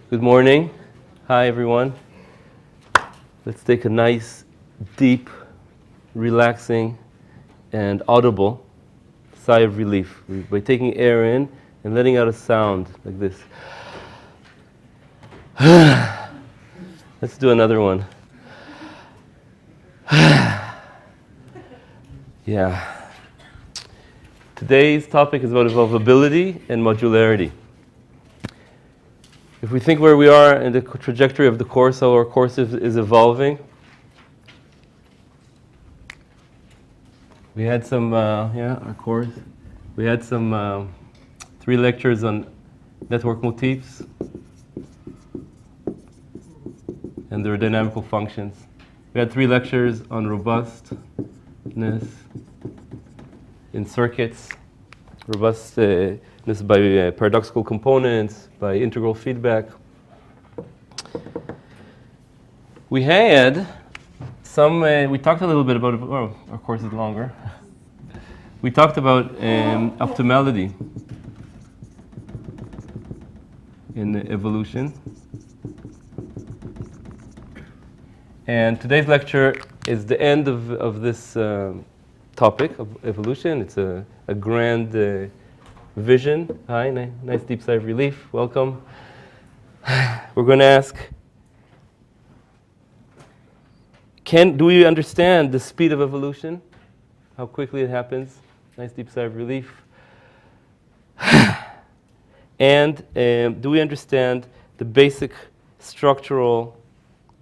Good morning. Hi, everyone. Let's take a nice, deep, relaxing, and audible sigh of relief by taking air in and letting out a sound like this. Let's do another one. Yeah. Today's topic is about evolvability and modularity. If we think where we are in the trajectory of the course, how our course is evolving, we had some, our course. We had some 3 lectures on network motifs and their dynamical functions. We had 3 lectures on robustness in circuits, robustness by paradoxical components, by integral feedback. We had some, we talked a little bit about, our course is longer. We talked about optimality in evolution. And today's lecture is the end of this topic of evolution. It's a grand vision. Hi, nice deep sigh of relief. Welcome. We're going to ask, do we understand the speed of evolution? How quickly it happens? Nice deep sigh of relief. And do we understand the basic structural,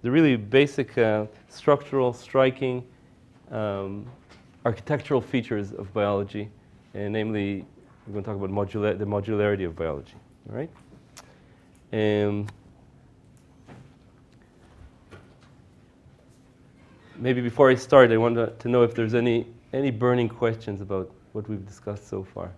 the really basic structural, striking, architectural features of biology, and namely, we're going to talk about the modularity of biology. All right? Maybe before I start, I want to know if there's any burning questions about what we've discussed so far.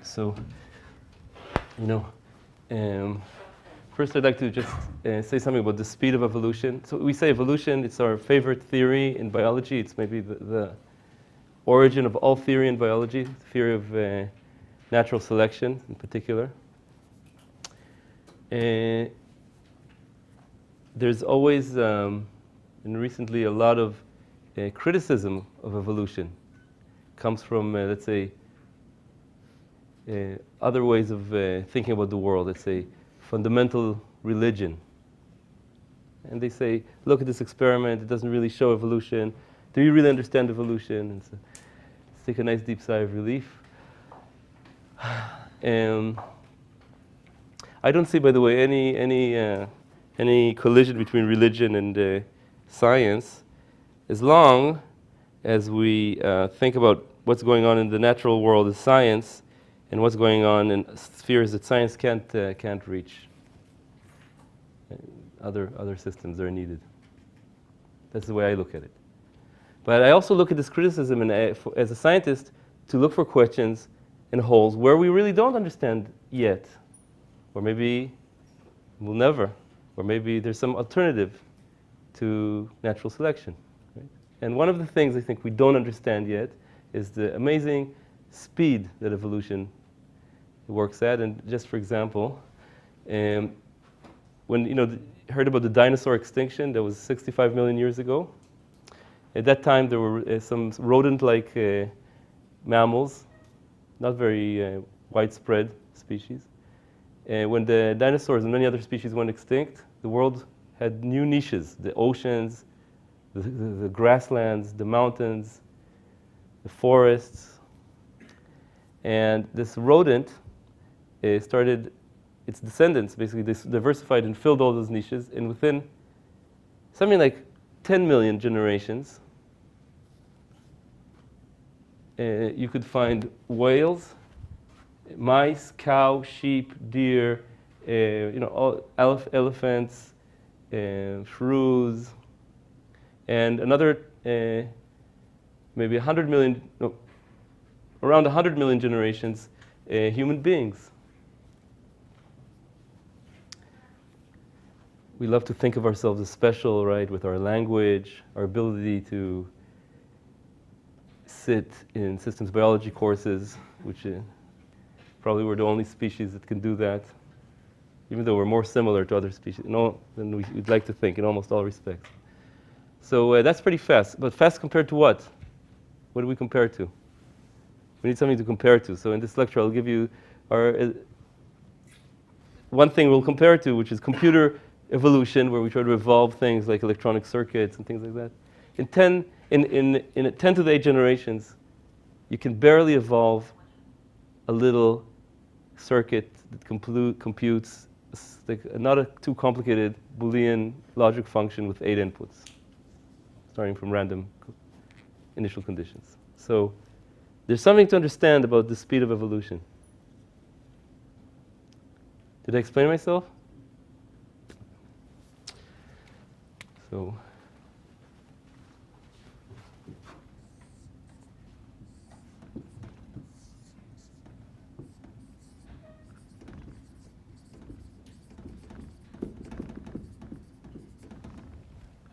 So, first I'd like to just say something about the speed of evolution. So we say evolution, it's our favorite theory in biology. It's maybe the origin of all theory in biology, the theory of natural selection in particular. There's always, and recently, a lot of criticism of evolution. Comes from, let's say, other ways of thinking about the world. Let's say fundamental religion. And they say, look at this experiment, it doesn't really show evolution. Do you really understand evolution? And so, let's take a nice deep sigh of relief. I don't see, by the way, any collision between religion and science, as long as we think about what's going on in the natural world as science, and what's going on in spheres that science can't reach. Other systems are needed. That's the way I look at it. But I also look at this criticism, and as a scientist, to look for questions and holes where we really don't understand yet, or maybe we'll never, or maybe there's some alternative to natural selection. Right? And one of the things I think we don't understand yet is the amazing speed that evolution works at. And just for example, when heard about the dinosaur extinction that was 65 million years ago, at that time there were some rodent-like mammals, not very widespread species. When the dinosaurs and many other species went extinct, the world had new niches: the oceans, the grasslands, the mountains, the forests. And this rodent started, its descendants basically diversified and filled all those niches. And within something like 10 million generations, you could find whales, mice, cow, sheep, deer, all elephants, shrews, and another maybe 100 million, no, around 100 million generations, human beings. We love to think of ourselves as special, right, with our language, our ability to sit in systems biology courses, which probably we're the only species that can do that, even though we're more similar to other species than we'd like to think in almost all respects. So that's pretty fast. But fast compared to what? What do we compare to? We need something to compare to. So in this lecture, I'll give you our one thing we'll compare to, which is computer evolution, where we try to evolve things like electronic circuits and things like that. In 10 to the 8 generations, you can barely evolve a little circuit that computes not a too complicated Boolean logic function with 8 inputs, starting from random initial conditions. So there's something to understand about the speed of evolution. Did I explain myself? So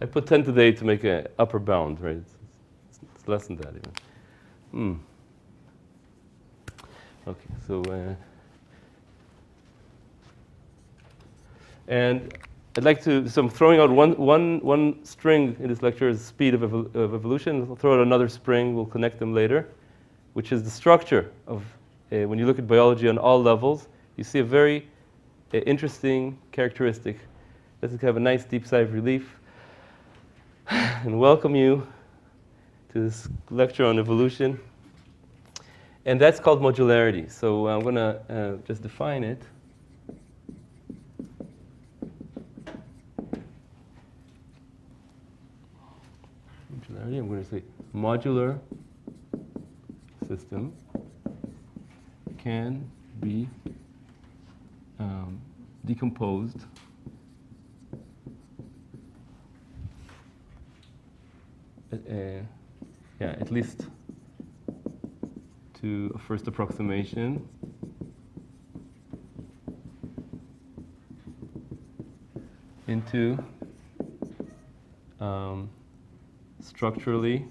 I put 10 to the 8 to make an upper bound, right? It's less than that even. Okay, so and I'd like to, so I'm throwing out one string in this lecture is speed of evolution. I'll throw out another string, we'll connect them later, which is the structure of, when you look at biology on all levels, you see a very interesting characteristic. Let's have a nice deep sigh of relief and welcome you to this lecture on evolution. And that's called modularity. So I'm going to just define it. Modularity, I'm going to say modular system can be decomposed at least to a first approximation into structurally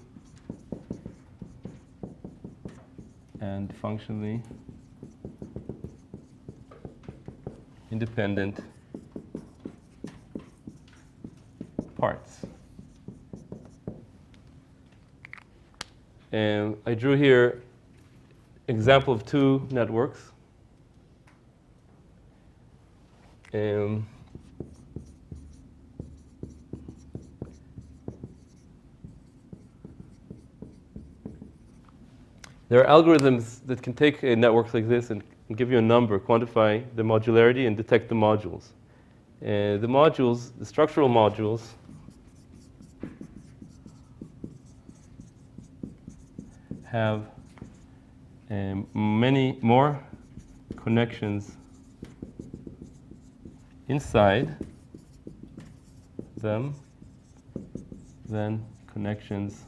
and functionally independent parts. And I drew here example of two networks. There are algorithms that can take a network like this and give you a number, quantify the modularity, and detect the modules. The modules, the structural modules, have many more connections inside them than connections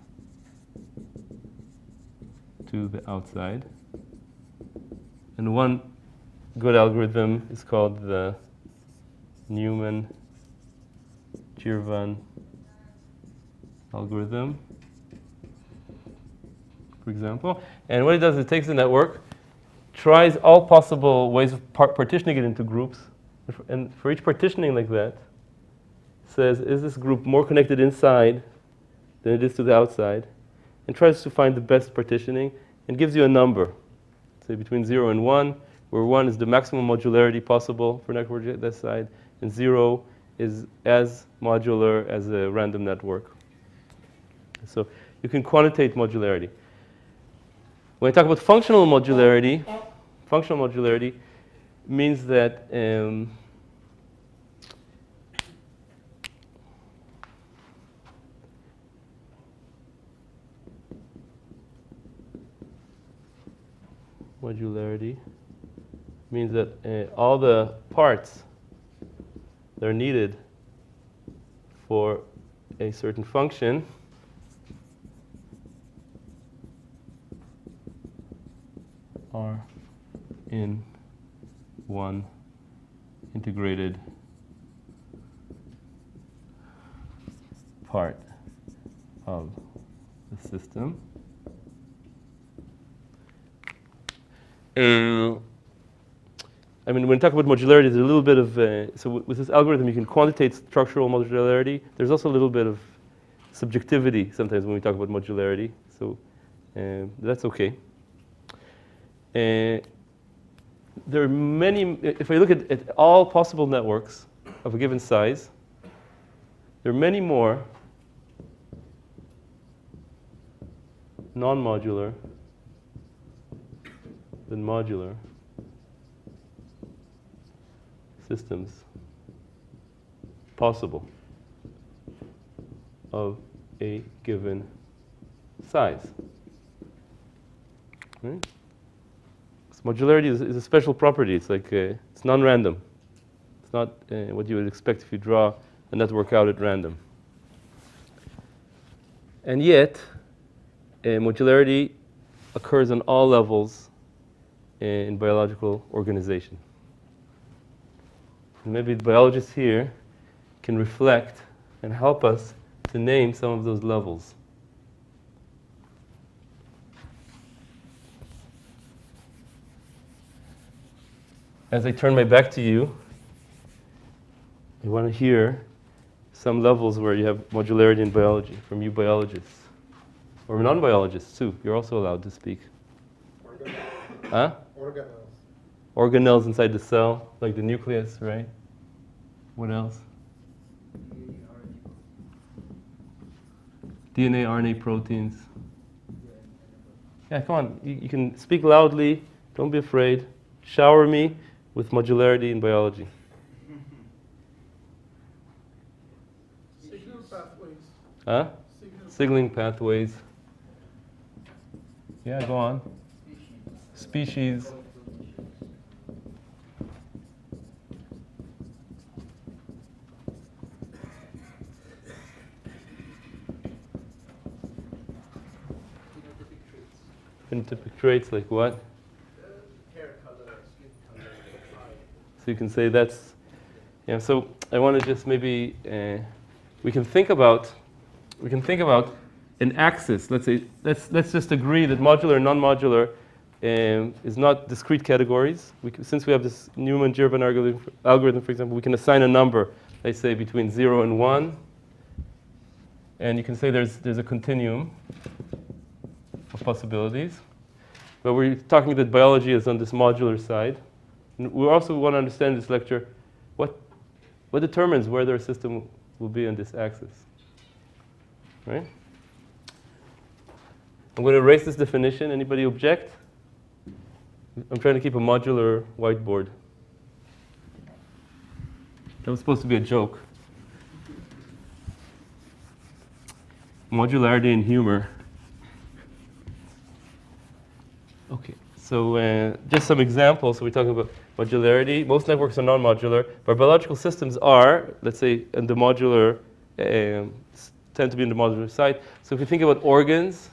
to the outside. And one good algorithm is called the Newman-Girvan algorithm, for example. And what it does is it takes the network, tries all possible ways of partitioning it into groups, and for each partitioning like that, says, is this group more connected inside than it is to the outside? And tries to find the best partitioning and gives you a number, say between 0 and 1, where 1 is the maximum modularity possible for network at that side, and 0 is as modular as a random network. So you can quantitate modularity. When I talk about functional modularity means that Modularity means that all the parts that are needed for a certain function are in one integrated part of the system. I mean, when we talk about modularity, there's a little bit of, so with this algorithm, you can quantitate structural modularity. There's also a little bit of subjectivity sometimes when we talk about modularity, so that's okay. There are many, if I look at all possible networks of a given size, there are many more non-modular than modular systems possible of a given size. Right? So modularity is a special property. It's like it's non-random. It's not what you would expect if you draw a network out at random. And yet, modularity occurs on all levels in biological organization. And maybe the biologists here can reflect and help us to name some of those levels. As I turn my back to you, I want to hear some levels where you have modularity in biology from you biologists. Or non-biologists too. You're also allowed to speak. Organelles. Huh? Organelles. Organelles inside the cell, like the nucleus, right? What else? DNA, RNA, proteins. Yeah, come on. You can speak loudly. Don't be afraid. Shower me with modularity in biology. Signal pathways. Huh? Signaling pathways. Yeah, go on. Species. Phenotypic traits like what? Hair color, skin color, eye. So you can say that's, yeah, so I want to just maybe, we can think about an axis. Let's say, let's just agree that modular and non-modular is not discrete categories. Since we have this Newman-Girvan algorithm, for example, we can assign a number, let's say between 0 and 1. And you can say there's a continuum of possibilities. But we're talking that biology is on this modular side. And we also want to understand in this lecture what determines whether a system will be on this axis. Right? I'm going to erase this definition. Anybody object? I'm trying to keep a modular whiteboard. That was supposed to be a joke. Modularity and humor. Okay, so just some examples. So we're talking about modularity. Most networks are non-modular, but biological systems are, let's say, in the modular, tend to be in the modular side. So if you think about organs,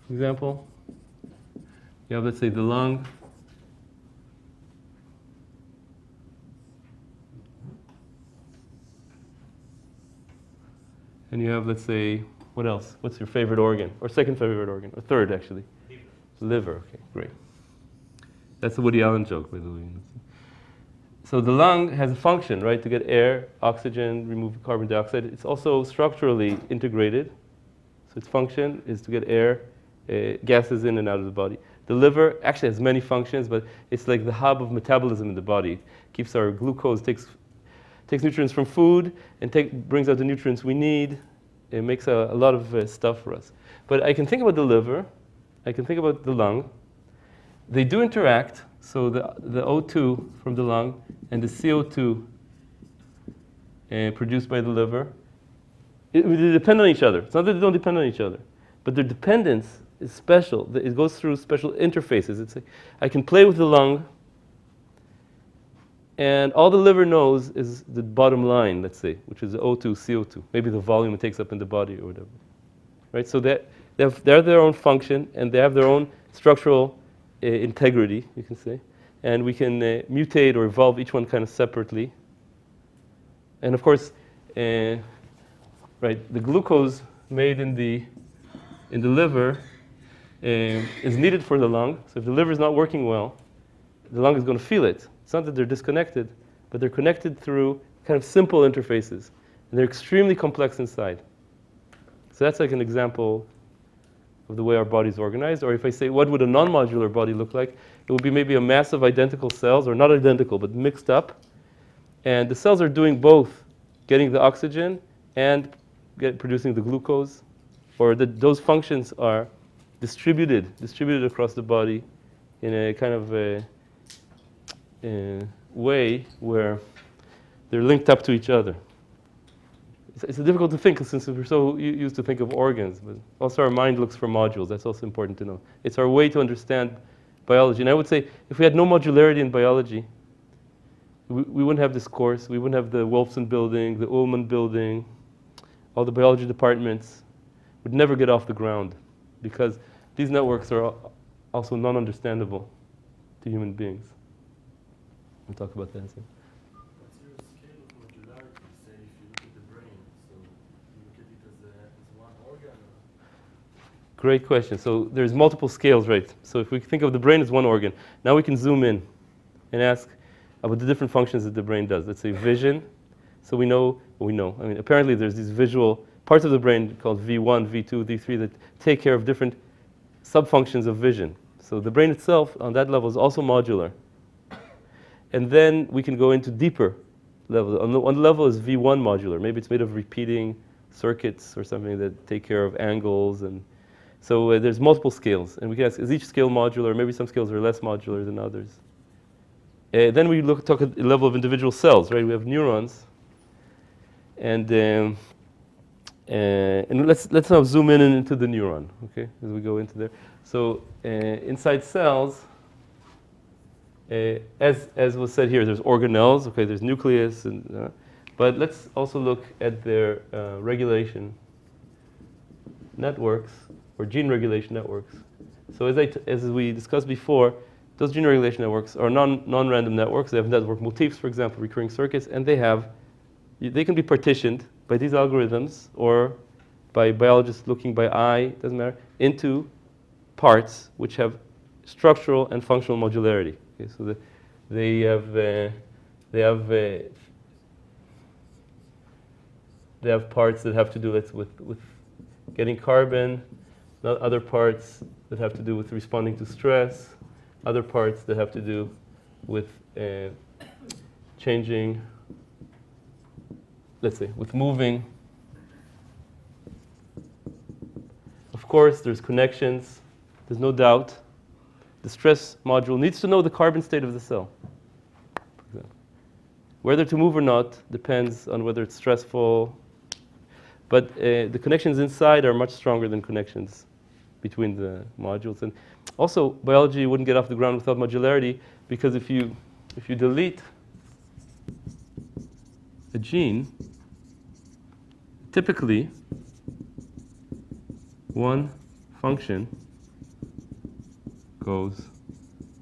for example, you have, let's say, the lung. And you have, let's say, what else? What's your favorite organ? Or second favorite organ? Or third, actually? Liver. Okay, great. That's a Uri Alon joke, by the way. So the lung has a function, right, to get air, oxygen, remove carbon dioxide. It's also structurally integrated. So its function is to get air, gases in and out of the body. The liver actually has many functions, but it's like the hub of metabolism in the body. It keeps our glucose, takes nutrients from food, and brings out the nutrients we need. It makes a lot of stuff for us. But I can think about the liver. I can think about the lung. They do interact. So the O2 from the lung and the CO2 produced by the liver, they depend on each other. It's not that they don't depend on each other, but their dependence is special. It goes through special interfaces. It's like I can play with the lung, and all the liver knows is the bottom line, let's say, which is O2, CO2, maybe the volume it takes up in the body or whatever. Right? So they have their own function, and they have their own structural integrity, you can say. And we can mutate or evolve each one kind of separately. And of course, right, the glucose made in the liver is needed for the lung. So if the liver is not working well, the lung is going to feel it. It's not that they're disconnected, but they're connected through kind of simple interfaces. And they're extremely complex inside. So that's like an example of the way our body is organized. Or if I say, what would a non-modular body look like? It would be maybe a mass of identical cells, or not identical, but mixed up. And the cells are doing both, getting the oxygen and producing the glucose. Or those functions are distributed across the body in a kind of a way where they're linked up to each other. It's difficult to think since we're so used to think of organs, but also our mind looks for modules. That's also important to know. It's our way to understand biology. And I would say if we had no modularity in biology, we wouldn't have this course. We wouldn't have the Wolfson building, the Ullman building, all the biology departments would never get off the ground because these networks are also non-understandable to human beings. We'll talk about that in a second. What's your scale of modularity? Say if you look at the brain, so you look at it as one organ? Or? Great question. So there's multiple scales, right? So if we think of the brain as one organ, now we can zoom in and ask about the different functions that the brain does. Let's say vision. So we know. I mean, apparently there's these visual parts of the brain called V1, V2, V3 that take care of different subfunctions of vision. So the brain itself, on that level, is also modular. And then we can go into deeper levels. On one level is V1 modular. Maybe it's made of repeating circuits or something that take care of angles. And so there's multiple scales. And we can ask, is each scale modular? Maybe some scales are less modular than others. Then we talk at the level of individual cells, right? We have neurons. And let's now zoom in into the neuron, okay, as we go into there. So inside cells, as was said here, there's organelles, okay, there's nucleus, but let's also look at their regulation networks, or gene regulation networks. So as we discussed before, those gene regulation networks are non-random networks. They have network motifs, for example, recurring circuits, and they can be partitioned by these algorithms or by biologists looking by eye, doesn't matter, into parts which have structural and functional modularity. Okay, so they have parts that have to do with getting carbon, not other parts that have to do with responding to stress, other parts that have to do with changing, let's say, with moving. Of course, there's connections. There's no doubt. The stress module needs to know the carbon state of the cell. For example. Whether to move or not depends on whether it's stressful. But the connections inside are much stronger than connections between the modules. And also, biology wouldn't get off the ground without modularity, because if you delete a gene, typically one function goes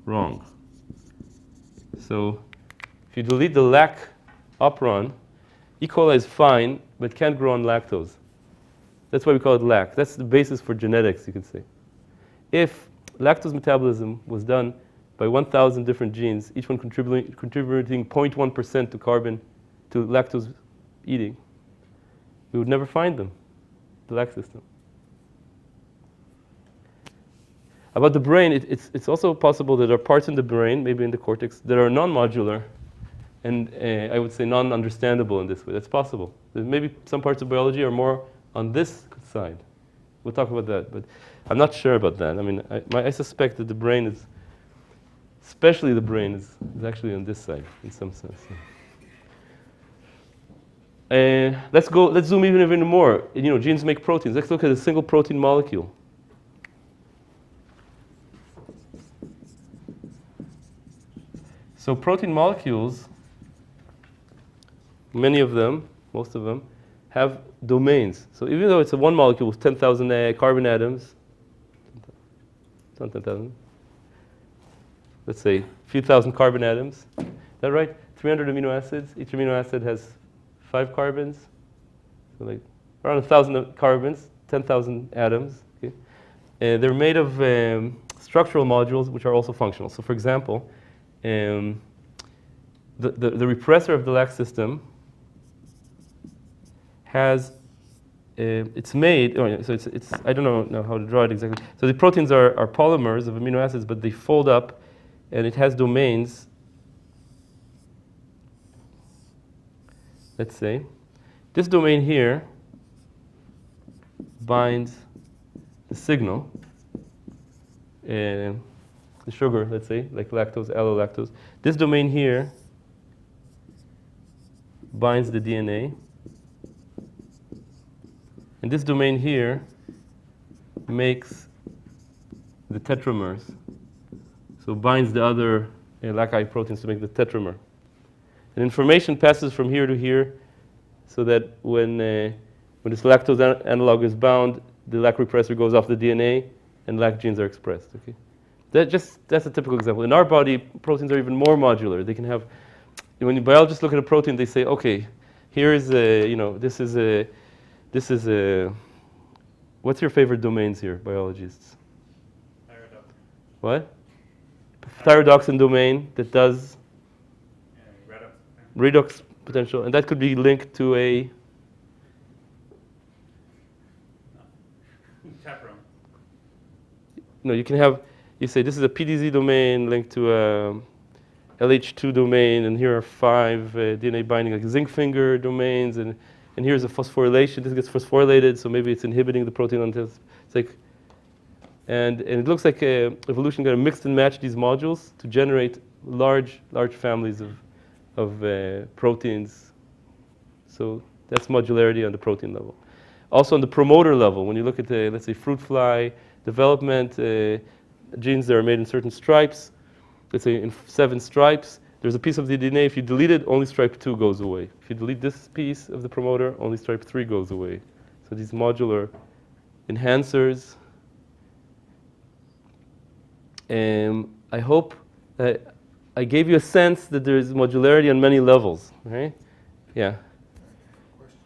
wrong. So if you delete the lac operon, E. coli is fine, but can't grow on lactose. That's why we call it lac. That's the basis for genetics, you can say. If lactose metabolism was done by 1,000 different genes, each one contributing 0.1% to lactose eating, we would never find them, the lac system. About the brain, it's also possible that there are parts in the brain, maybe in the cortex, that are non-modular and I would say non-understandable in this way. That's possible. Maybe some parts of biology are more on this side. We'll talk about that, but I'm not sure about that. I mean, I suspect that the brain is, especially the brain, is actually on this side in some sense. Let's zoom even more. Genes make proteins. Let's look at a single protein molecule. So protein molecules, many of them, most of them, have domains. So even though it's a one molecule with 10,000 carbon atoms, it's not 10,000, let's say a few thousand carbon atoms, is that right? 300 amino acids, each amino acid has 5 carbons, so like around 1,000 carbons, 10,000 atoms. Okay? They're made of structural modules which are also functional. So for example, the repressor of the lac system has, it's made, so it's I don't know how to draw it exactly. So the proteins are polymers of amino acids, but they fold up, and it has domains. Let's say this domain here binds the signal, the sugar, let's say, like lactose, allolactose. This domain here binds the DNA. And this domain here makes the tetramers. So binds the other lac proteins to make the tetramer. And information passes from here to here so that when this lactose analog is bound, the lac repressor goes off the DNA and lac genes are expressed. Okay? That's a typical example. In our body, proteins are even more modular. They can have, when biologists look at a protein, they say, okay, here is this is a, what's your favorite domains here, biologists? What? Thyrodoxin domain that does redox potential, and that could be linked to a chaperone. No, you can have, you say this is a PDZ domain linked to a LH2 domain, and here are 5 DNA binding like zinc finger domains, and here's a phosphorylation. This gets phosphorylated, so maybe it's inhibiting the protein until it's like, and it looks like evolution got to mix and match these modules to generate large families of proteins. So that's modularity on the protein level. Also on the promoter level, when you look at the, let's say, fruit fly development, genes that are made in certain stripes, let's say in 7 stripes, there's a piece of the DNA, if you delete it, only stripe 2 goes away. If you delete this piece of the promoter, only stripe 3 goes away. So these modular enhancers. I hope that I gave you a sense that there's modularity on many levels, right? Yeah. Question.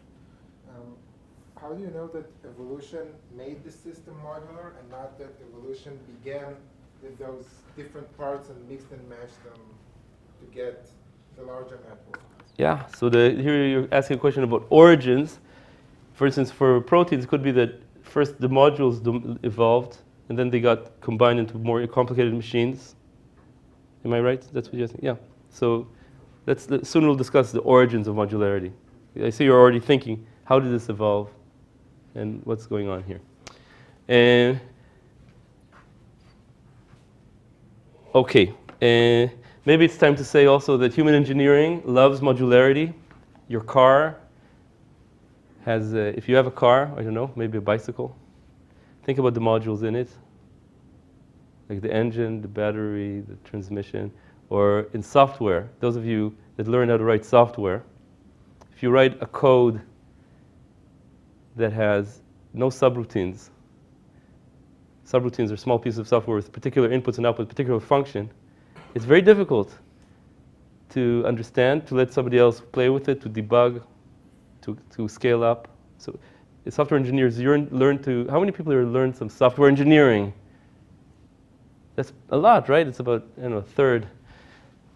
How do you know that evolution made the system modular and not that evolution began with those different parts and mixed and matched them to get the larger network? Yeah, so here you're asking a question about origins. For instance, for proteins, it could be that first the modules evolved, and then they got combined into more complicated machines. Am I right? That's what you're saying? Yeah. So soon we'll discuss the origins of modularity. I see you're already thinking, how did this evolve, and what's going on here? And okay. Maybe it's time to say also that human engineering loves modularity. Your car has, if you have a car, I don't know, maybe a bicycle, think about the modules in it, like the engine, the battery, the transmission, or in software. Those of you that learn how to write software, if you write a code that has no subroutines, subroutines are small pieces of software with particular inputs and outputs, particular function, it's very difficult to understand, to let somebody else play with it, to debug, to scale up. So as software engineers, you learn to, how many people here learned some software engineering? That's a lot, right? It's about, I don't know, a third.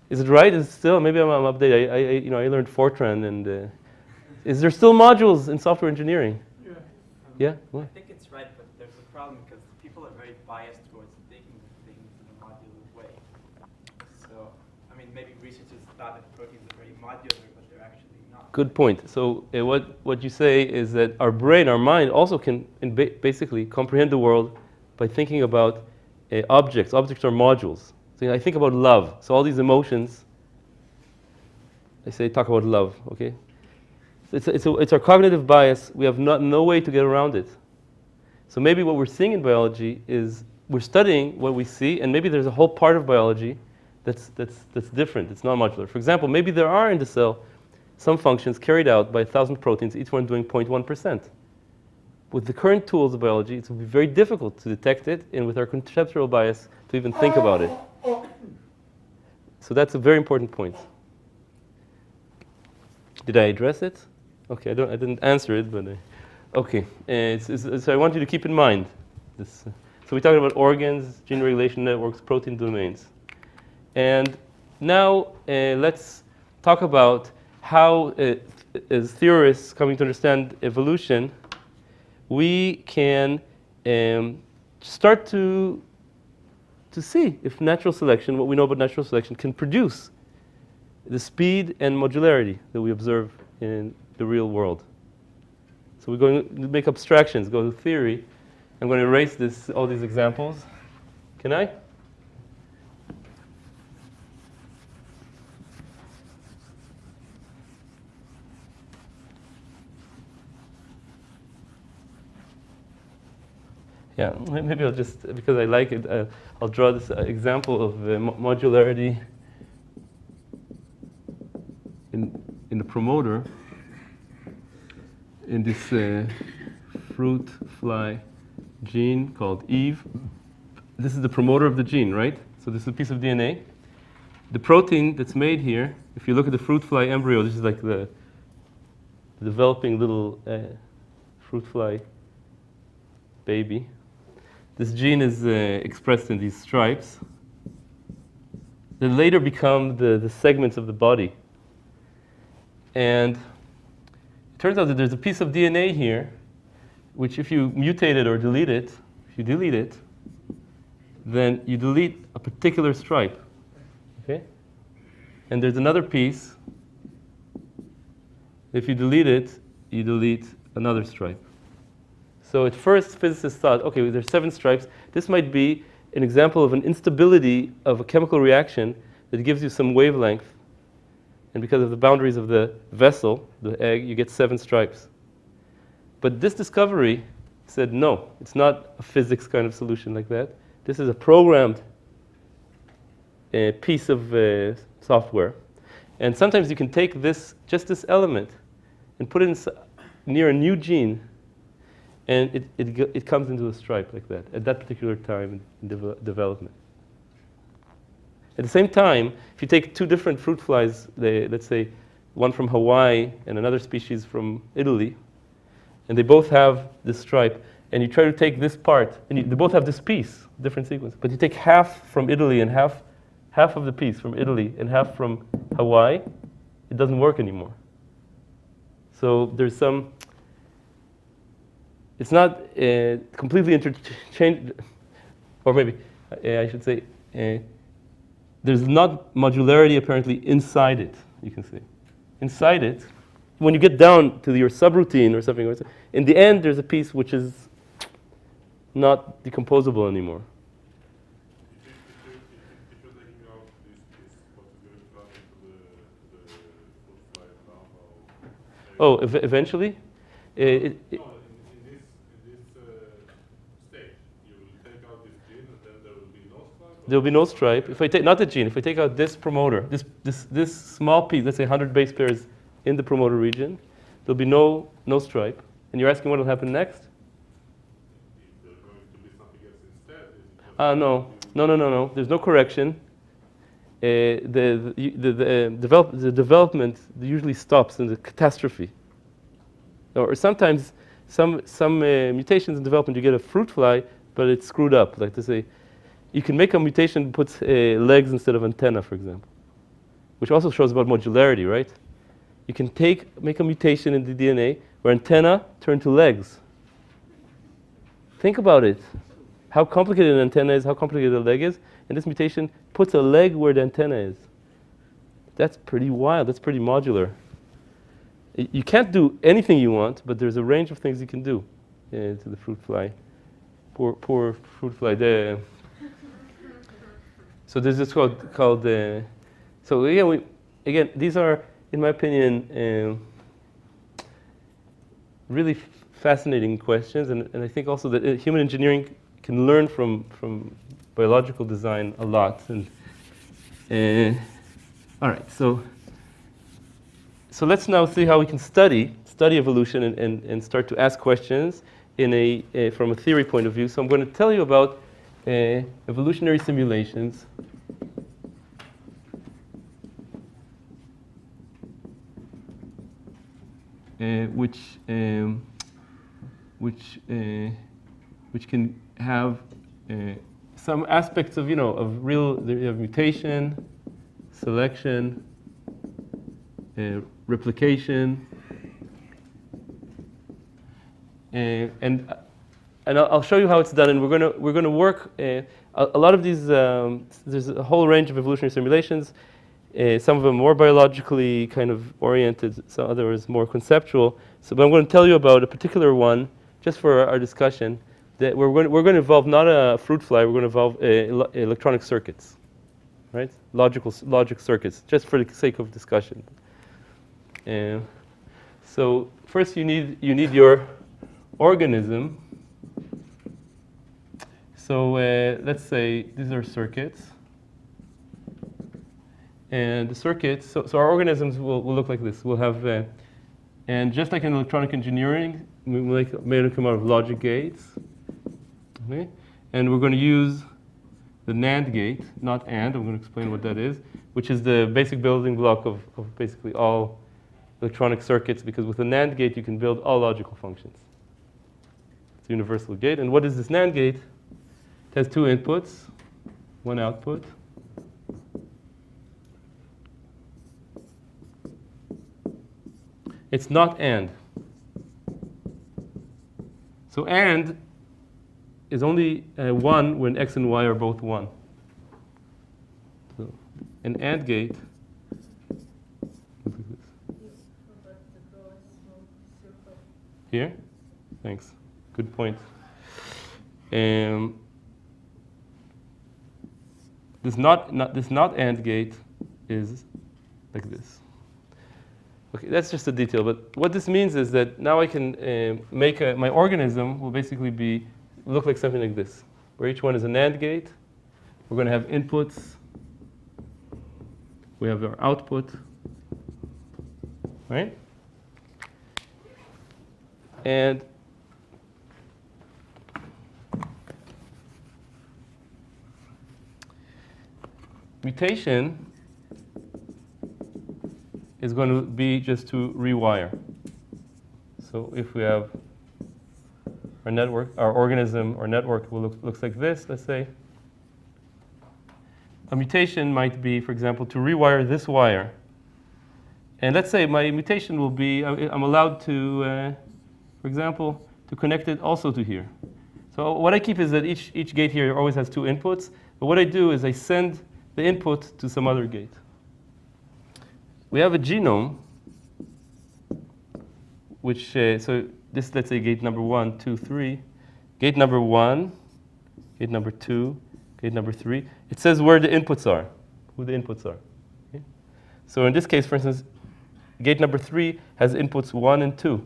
Is it right? Is it still, maybe I'm updated. I learned Fortran, and is there still modules in software engineering? Yeah. Yeah? What? I think it's right, but there's a problem because people are very biased towards thinking things in a modular way. So, I mean, maybe researchers thought that proteins are very modular, but they're actually not. Good point. So what you say is that our brain, our mind, also can basically comprehend the world by thinking about objects. Objects are modules. So I think about love. So all these emotions, talk about love, okay? It's our cognitive bias. We have no way to get around it. So maybe what we're seeing in biology is we're studying what we see, and maybe there's a whole part of biology that's different. It's not modular. For example, maybe there are in the cell some functions carried out by 1,000 proteins, each one doing 0.1%. With the current tools of biology, it will be very difficult to detect it, and with our conceptual bias, to even think about it. So that's a very important point. Did I address it? Okay, I didn't answer it, but okay. So I want you to keep in mind this. So we talked about organs, gene regulation networks, protein domains, and now let's talk about how, as theorists coming to understand evolution, we can start to see if natural selection, what we know about natural selection, can produce the speed and modularity that we observe in the real world. So we're going to make abstractions, go to theory. I'm going to erase all these examples. Can I? Yeah, maybe I'll just, because I like it, I'll draw this example of modularity in the promoter in this fruit fly gene called Eve. This is the promoter of the gene, right? So this is a piece of DNA. The protein that's made here, if you look at the fruit fly embryo, this is like the developing little fruit fly baby. This gene is expressed in these stripes that later become the segments of the body. And it turns out that there's a piece of DNA here, which if you mutate it or delete it, if you delete it, then you delete a particular stripe, okay? And there's another piece. If you delete it, you delete another stripe. So at first, physicists thought, okay, well, there's 7 stripes. This might be an example of an instability of a chemical reaction that gives you some wavelength. And because of the boundaries of the vessel, the egg, you get 7 stripes. But this discovery said, no, it's not a physics kind of solution like that. This is a programmed piece of software. And sometimes you can take just this element, and put it near a new gene, and it comes into a stripe like that at that particular time in development. At the same time, if you take 2 different fruit flies, let's say one from Hawaii and another species from Italy, and they both have this stripe, and you try to take this part, and they both have this piece, different sequence, but you take half from Italy and half of the piece from Italy and half from Hawaii, it doesn't work anymore. So there's some, it's not completely interchanged, or maybe I should say, there's not modularity apparently inside it, you can see. Inside it, when you get down to your subroutine or something, in the end there's a piece which is not decomposable anymore. If you're taking out this what's going to run into the fruit fly larva? Eventually? No, in this stage, you will take out this gene and then there will be no stripe? There will be no stripe. If I take, not the gene, if I take out this promoter, this small piece, let's say 100 base pairs in the promoter region, there'll be no stripe. And you're asking what will happen next? If there's going to be something else instead, is it just No. There's no correction. The development usually stops in the catastrophe. Or sometimes some mutations in development, you get a fruit fly, but it's screwed up. Like to say, you can make a mutation that puts legs instead of antenna, for example, which also shows about modularity, right? You can make a mutation in the DNA where antenna turn to legs. Think about it. How complicated an antenna is, how complicated a leg is, and this mutation puts a leg where the antenna is. That's pretty wild. That's pretty modular. You can't do anything you want, but there's a range of things you can do to the fruit fly. Poor fruit fly. So this is called so again, these are, in my opinion, really fascinating questions, and I think also that human engineering can learn from biological design a lot. And All right, so let's now see how we can study evolution and start to ask questions in from a theory point of view. So I'm going to tell you about evolutionary simulations. Which can have some aspects of of mutation, selection, replication, and I'll show you how it's done. And we're gonna work a lot of these. There's a whole range of evolutionary simulations. Some of them more biologically kind of oriented, some others more conceptual. But I'm going to tell you about a particular one, just for our discussion, that we're going to involve not a fruit fly, we're going to involve electronic circuits, right? Logic circuits, just for the sake of discussion. So first you need your organism. So let's say these are circuits. And the circuits, so our organisms will look like this. We'll have, and just like in electronic engineering, we made them come out of logic gates. Okay? And we're going to use the NAND gate, not AND, I'm going to explain what that is, which is the basic building block of basically all electronic circuits, because with a NAND gate you can build all logical functions. It's a universal gate. And what is this NAND gate? It has two inputs, one output. It's not AND. So AND is only 1 when X and Y are both 1. So an AND gate looks like this. Here? Thanks. Good point. This not AND gate is like this. Okay, that's just a detail, but what this means is that now I can make my organism will basically look like something like this, where each one is an AND gate. We're going to have inputs. We have our output, right? And mutation is going to be just to rewire. So if we have our network, our organism or network looks like this, let's say. A mutation might be, for example, to rewire this wire. And let's say my mutation will be, I'm allowed to, for example, to connect it also to here. So what I keep is that each gate here always has two inputs. But what I do is I send the input to some other gate. We have a genome, which, so this, let's say gate number 1, 2, 3. Gate number 1, gate number 2, gate number 3. It says where the inputs are, who the inputs are. Okay? So in this case, for instance, gate number 3 has inputs 1 and 2.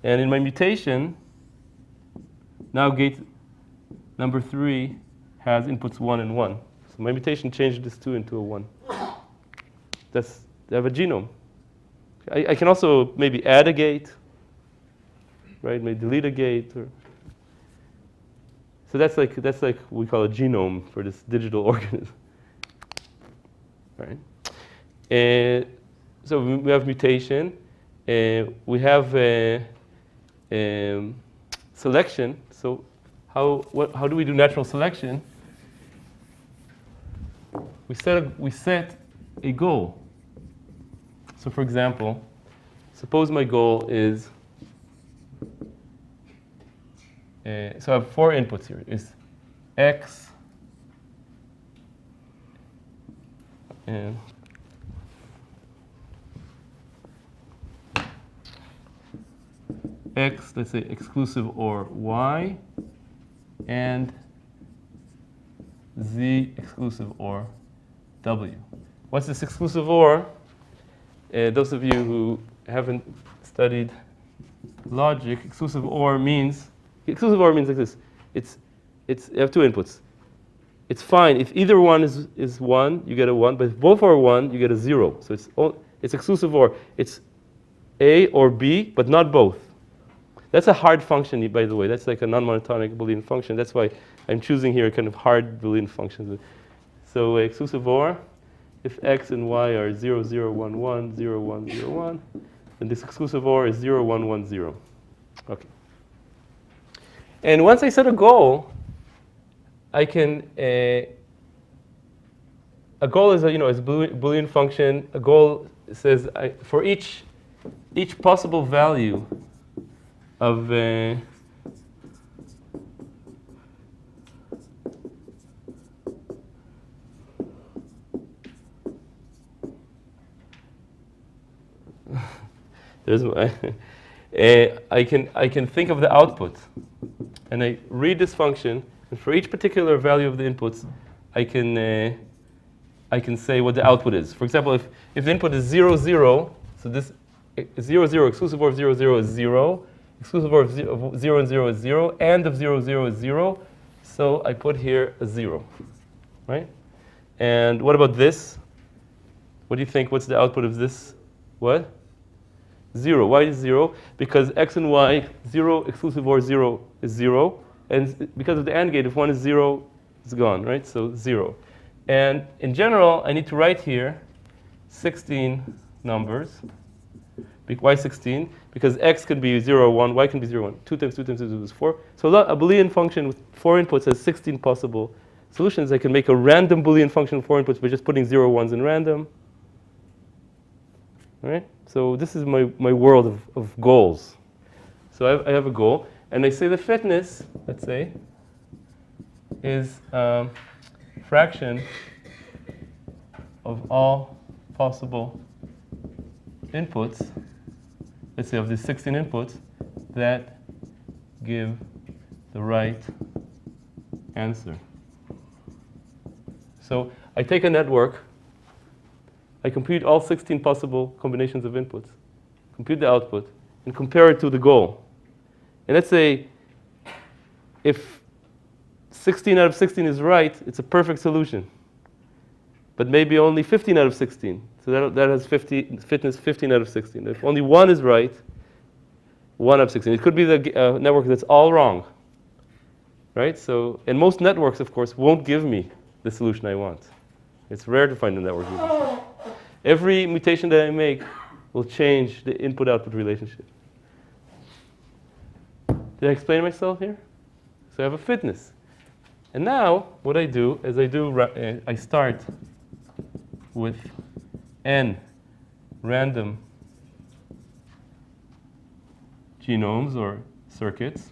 And in my mutation, now gate number 3 has inputs 1 and 1. So my mutation changed this 2 into a 1. I have a genome. I can also maybe add a gate, right? Maybe delete a gate. So that's like what we call a genome for this digital organism. Right? So we have mutation. We have selection. So how do we do natural selection? We set a goal. So for example, suppose my goal is, so I have 4 inputs here. It's X, and X, let's say exclusive or Y, and Z exclusive or W. What's this exclusive OR? Those of you who haven't studied logic, exclusive OR means like this. You have 2 inputs. it's fine. If either one is 1, you get a 1. But if both are 1, you get a 0. So it's exclusive OR. It's A or B, but not both. That's a hard function, by the way. That's like a non-monotonic Boolean function. That's why I'm choosing here a kind of hard Boolean function. So exclusive OR, if x and y are 0, 0, 1, 1, 0, 1, 0, 1, then this exclusive OR is 0, 1, 1, 0. Okay. And once I set a goal, I can, a goal is a Boolean function. A goal says for each possible value of there's my I can think of the output, and I read this function, and for each particular value of the inputs, I can say what the output is. For example, if the input is 0, 0, so this 0, 0, exclusive OR of 0, 0 is 0, exclusive OR of 0 and 0 is 0, and of 0, 0 is 0, so I put here a 0, right? And what about this? What do you think? What's the output of this? What? 0. Why is 0? Because x and y, 0 exclusive OR 0 is 0, and because of the AND gate, if one is 0, it's gone, right? So 0. And in general, I need to write here 16 numbers. Why 16? Because x can be 0, 1, y can be 0, 1. 2 times 2 times 2 is 4. So a Boolean function with 4 inputs has 16 possible solutions. I can make a random Boolean function with 4 inputs by just putting 0, 1s in random. All right? So this is my world of goals. So I have a goal. And I say the fitness, let's say, is fraction of all possible inputs, let's say of the 16 inputs, that give the right answer. So I take a network, I compute all 16 possible combinations of inputs, compute the output, and compare it to the goal. And let's say if 16 out of 16 is right, it's a perfect solution. But maybe only 15 out of 16. So that has fitness 15 out of 16. If only one is right, 1 out of 16. It could be the network that's all wrong. Right? So, and most networks, of course, won't give me the solution I want. It's rare to find a network. Every mutation that I make will change the input-output relationship. Did I explain myself here? So I have a fitness. And now, what I do is I start with n random genomes or circuits.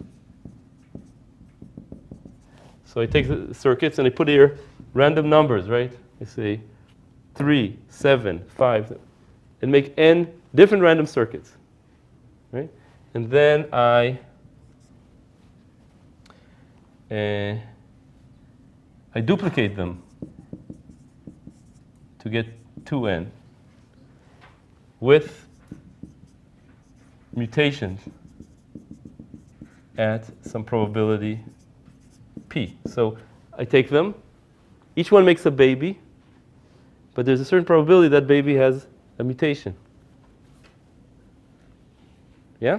So I take the circuits and I put here random numbers, right? I say 3, 7, 5, and make n different random circuits, right? And then I duplicate them to get 2n with mutations at some probability p. So I take them, each one makes a baby, but there's a certain probability that baby has a mutation. Yeah?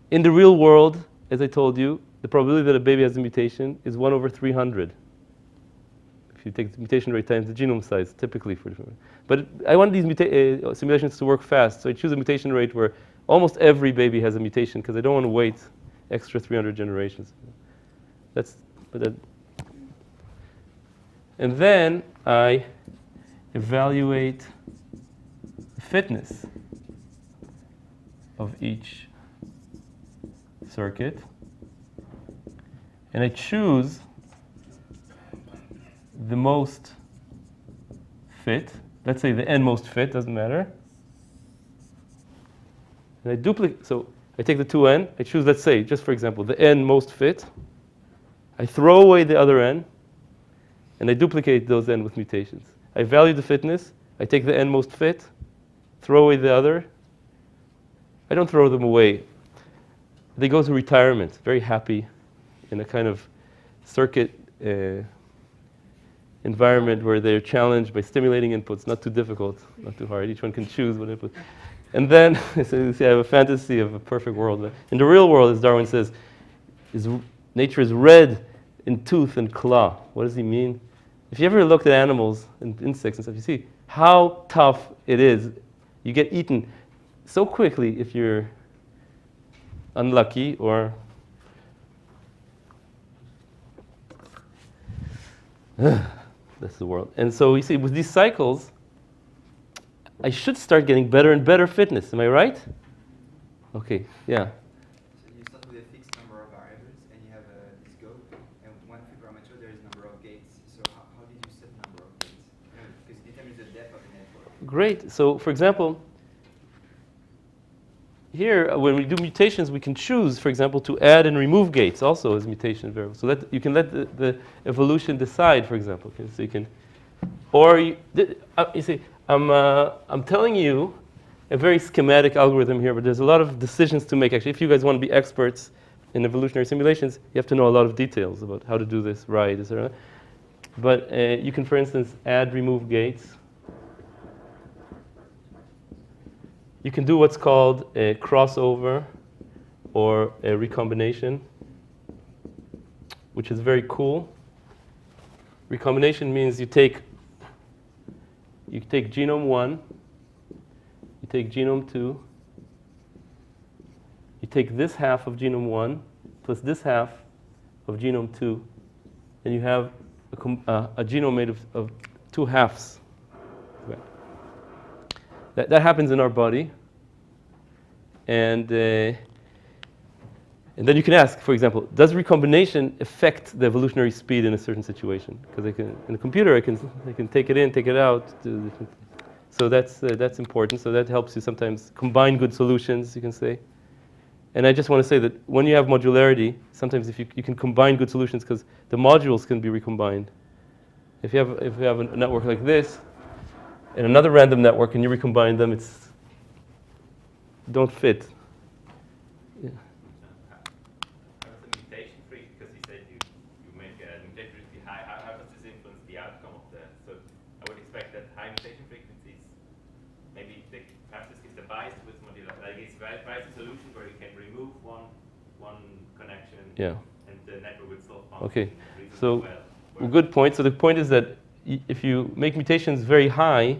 In the real world, as I told you, the probability that a baby has a mutation is 1 over 300. If you take the mutation rate times the genome size, typically for different. But I want these simulations to work fast, so I choose a mutation rate where almost every baby has a mutation, because I don't want to wait extra 300 generations. And then I evaluate the fitness of each circuit, and I choose the most fit. Let's say the n most fit, doesn't matter. And I duplicate, so I take the 2n, I choose, let's say, just for example, the n most fit. I throw away the other n, and I duplicate those n with mutations. I value the fitness, I take the n most fit, throw away the other. I don't throw them away. They go to retirement, very happy, in a kind of circuit environment where they're challenged by stimulating inputs, not too difficult, not too hard. Each one can choose what input. And then, so you see, I have a fantasy of a perfect world. In the real world, as Darwin says, nature is red in tooth and claw. What does he mean? If you ever looked at animals and insects and stuff, you see how tough it is. You get eaten so quickly if you're unlucky or that's the world. And so you see, with these cycles, I should start getting better and better fitness. Am I right? Okay, yeah. So you start with a fixed number of variables, and you have this scope, and one parameter there is number of gates. So how did you set number of gates? Because it determines the depth of the network. Great. So, for example, here, when we do mutations, we can choose, for example, to add and remove gates also as mutation variables. So that you can let the evolution decide, for example. Okay? So you can, or you see, I'm telling you a very schematic algorithm here, but there's a lot of decisions to make. Actually, if you guys want to be experts in evolutionary simulations, you have to know a lot of details about how to do this right, etc. But you can, for instance, add, remove gates. You can do what's called a crossover or a recombination, which is very cool. Recombination means you take genome 1, you take genome 2, you take this half of genome 1 plus this half of genome 2, and you have a genome made of two halves. Okay. That happens in our body. And then you can ask, for example, does recombination affect the evolutionary speed in a certain situation? Because in a computer, I can take it in, take it out. So that's important. So that helps you sometimes combine good solutions, you can say. And I just want to say that when you have modularity, sometimes if you can combine good solutions because the modules can be recombined. If you have a network like this and another random network and you recombine them, don't fit. Yeah. How is the mutation free? Because you said you make mutation frequency high. How does this influence the outcome of that? So I would expect that high mutation frequencies, maybe perhaps this gives a bias with modular. Like it's bias solution where you can remove one connection, Yeah. and the network would still function. Okay. reasonably So well. good point. So the point is that if you make mutations very high,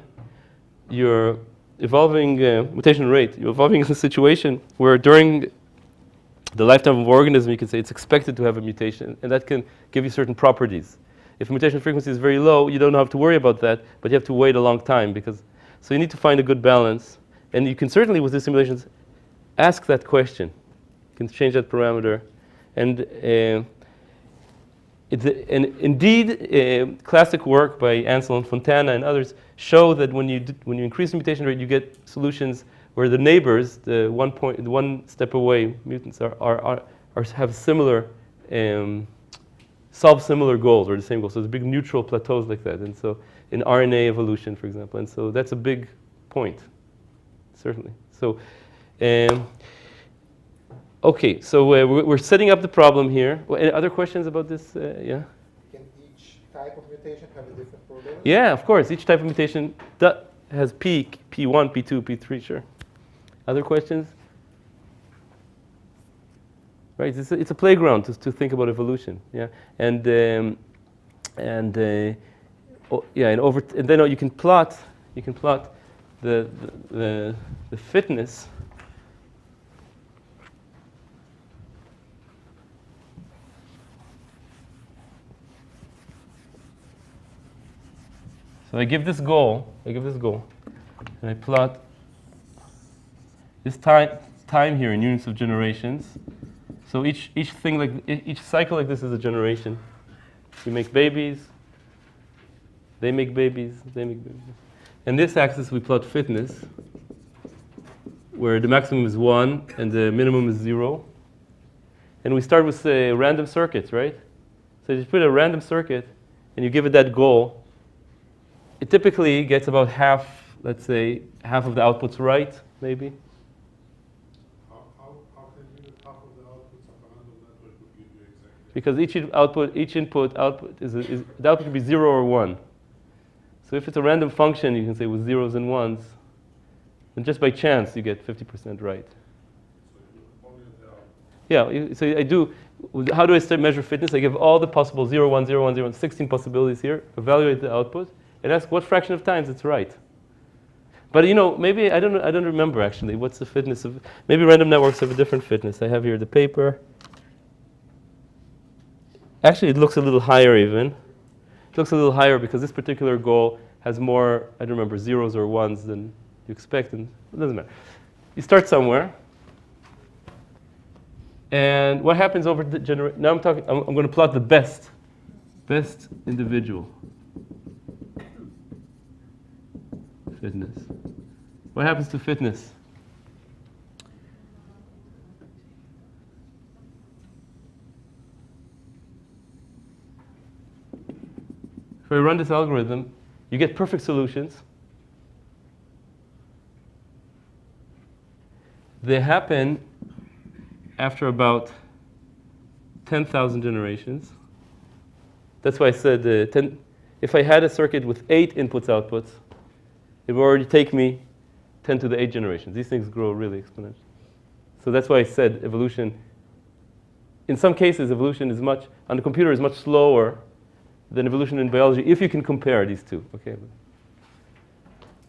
you're evolving mutation rate. You're evolving in a situation where during the lifetime of an organism, you can say it's expected to have a mutation, and that can give you certain properties. If mutation frequency is very low, you don't have to worry about that, but you have to wait a long time so you need to find a good balance. And you can certainly, with these simulations, ask that question. You can change that parameter. And indeed, classic work by Ansel and Fontana and others show that when you increase the mutation rate, you get solutions where the neighbors, the one step away mutants, have similar, solve similar goals or the same goals. So there's big neutral plateaus like that. And so in RNA evolution, for example, and so that's a big point, certainly. So. Okay, so we're setting up the problem here. Any other questions about this? Yeah? Can each type of mutation have a different probability? Yeah, of course. Each type of mutation has P1, P2, P3, sure. Other questions? Right, it's a playground to think about evolution, yeah? And then you can plot the fitness. So I give this goal, and I plot this time here in units of generations. So each cycle like this is a generation. We make babies, they make babies, they make babies. And this axis we plot fitness, where the maximum is 1 and the minimum is 0. And we start with random circuits, right? So you put a random circuit and you give it that goal. It typically gets about half, let's say, half of the outputs right, maybe. How can you get half of the outputs of a random network would give you exactly? because each input, the output can be 0 or 1. So if it's a random function, you can say with zeros and ones, and just by chance you get 50% right. Yeah, so I do. How do I measure fitness? I give all the possible 0, 1, 0, 1, 0, 1, 16 possibilities here, evaluate the output, and ask what fraction of times it's right. But maybe I don't remember actually what's the fitness of. Maybe random networks have a different fitness. I have here the paper. Actually, it looks a little higher even. It looks a little higher because this particular goal has more, I don't remember, zeros or ones than you expect, and it doesn't matter. You start somewhere. And what happens over the generation? Now I'm going to plot the best individual fitness. What happens to fitness? If I run this algorithm, you get perfect solutions. They happen after about 10,000 generations. That's why I said if I had a circuit with 8 inputs, outputs, it would already take me 10 to the 8 generations. These things grow really exponentially. So that's why I said evolution. In some cases, evolution on the computer is much slower than evolution in biology, if you can compare these two. Okay.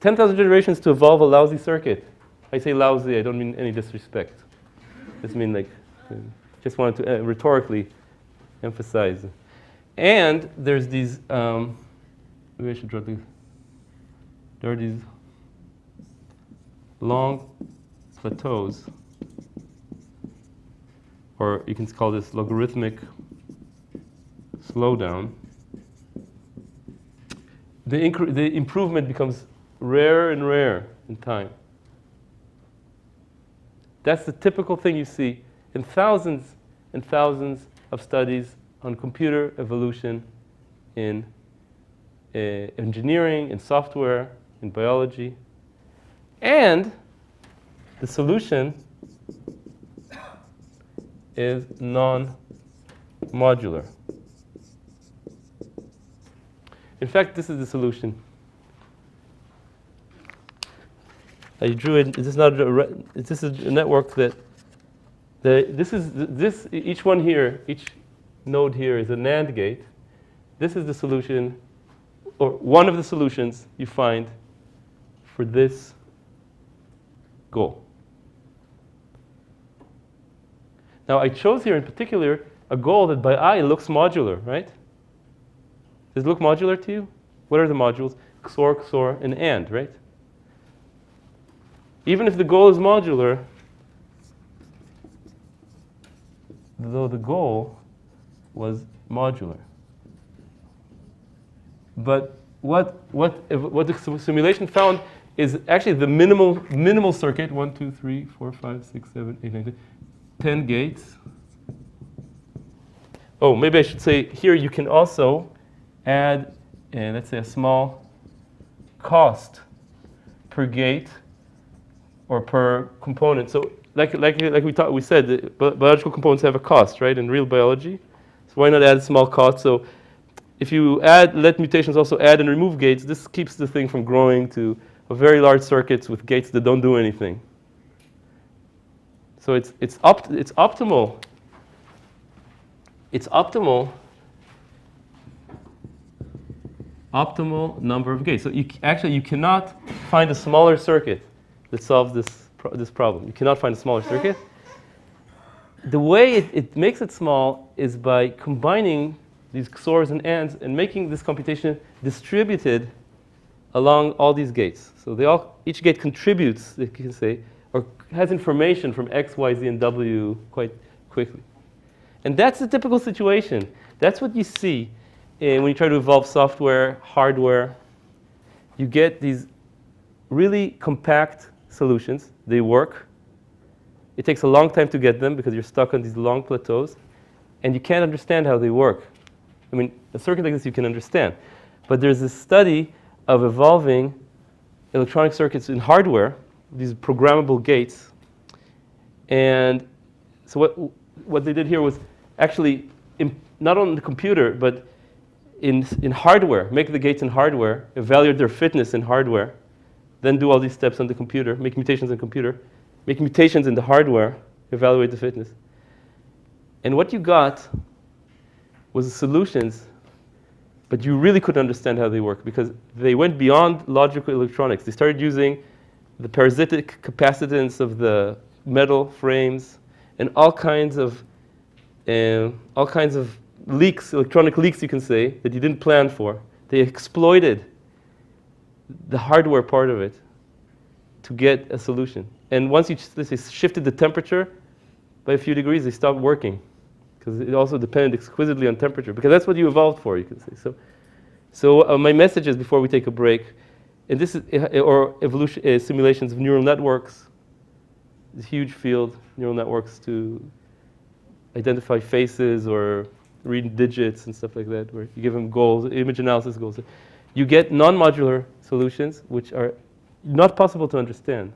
10,000 generations to evolve a lousy circuit. I say lousy, I don't mean any disrespect. Just mean just wanted to rhetorically emphasize. And there's these, maybe I should draw these. There are these long plateaus, or you can call this logarithmic slowdown. The improvement becomes rarer and rarer in time. That's the typical thing you see in thousands and thousands of studies on computer evolution in engineering, in software, in biology. And the solution is non-modular. In fact, this is the solution. I drew it. This is not this is a network each one here, each node here is a NAND gate. This is the solution, or one of the solutions you find for this goal. Now I chose here in particular a goal that by eye looks modular, right? Does it look modular to you? What are the modules? XOR, XOR, and AND, right? Even if the goal is modular, though the goal was modular. But what the simulation found is actually the minimal circuit, 1, 2, 3, 4, 5, 6, 7, 8, 9, 10 gates. Oh, maybe I should say here you can also add, let's say, a small cost per gate or per component. So like we said, the biological components have a cost, right, in real biology. So why not add a small cost? So if you let mutations also add and remove gates, this keeps the thing from growing to a very large circuits with gates that don't do anything. So it's optimal. It's optimal number of gates. So you cannot find a smaller circuit that solves this problem. You cannot find a smaller circuit. The way it makes it small is by combining these XORs and ANDs and making this computation distributed along all these gates. So each gate contributes, you can say, or has information from X, Y, Z, and W quite quickly. And that's the typical situation. That's what you see when you try to evolve software, hardware. You get these really compact solutions. They work. It takes a long time to get them because you're stuck on these long plateaus, and you can't understand how they work. I mean, a circuit like this you can understand. But there's this study of evolving electronic circuits in hardware, these programmable gates. And so what they did here was actually not on the computer, but in hardware, make the gates in hardware, evaluate their fitness in hardware, then do all these steps on the computer, make mutations in the computer, make mutations in the hardware, evaluate the fitness. And what you got was the solutions, but you really couldn't understand how they work because they went beyond logical electronics. They started using the parasitic capacitance of the metal frames and all kinds of leaks, electronic leaks, you can say, that you didn't plan for. They exploited the hardware part of it to get a solution. And once you shifted the temperature by a few degrees, they stopped working because it also depended exquisitely on temperature because that's what you evolved for, you can say. So my message is before we take a break, and this is or evolution simulations of neural networks. This huge field, neural networks to identify faces or read digits and stuff like that, where you give them goals, image analysis goals. You get non-modular solutions, which are not possible to understand,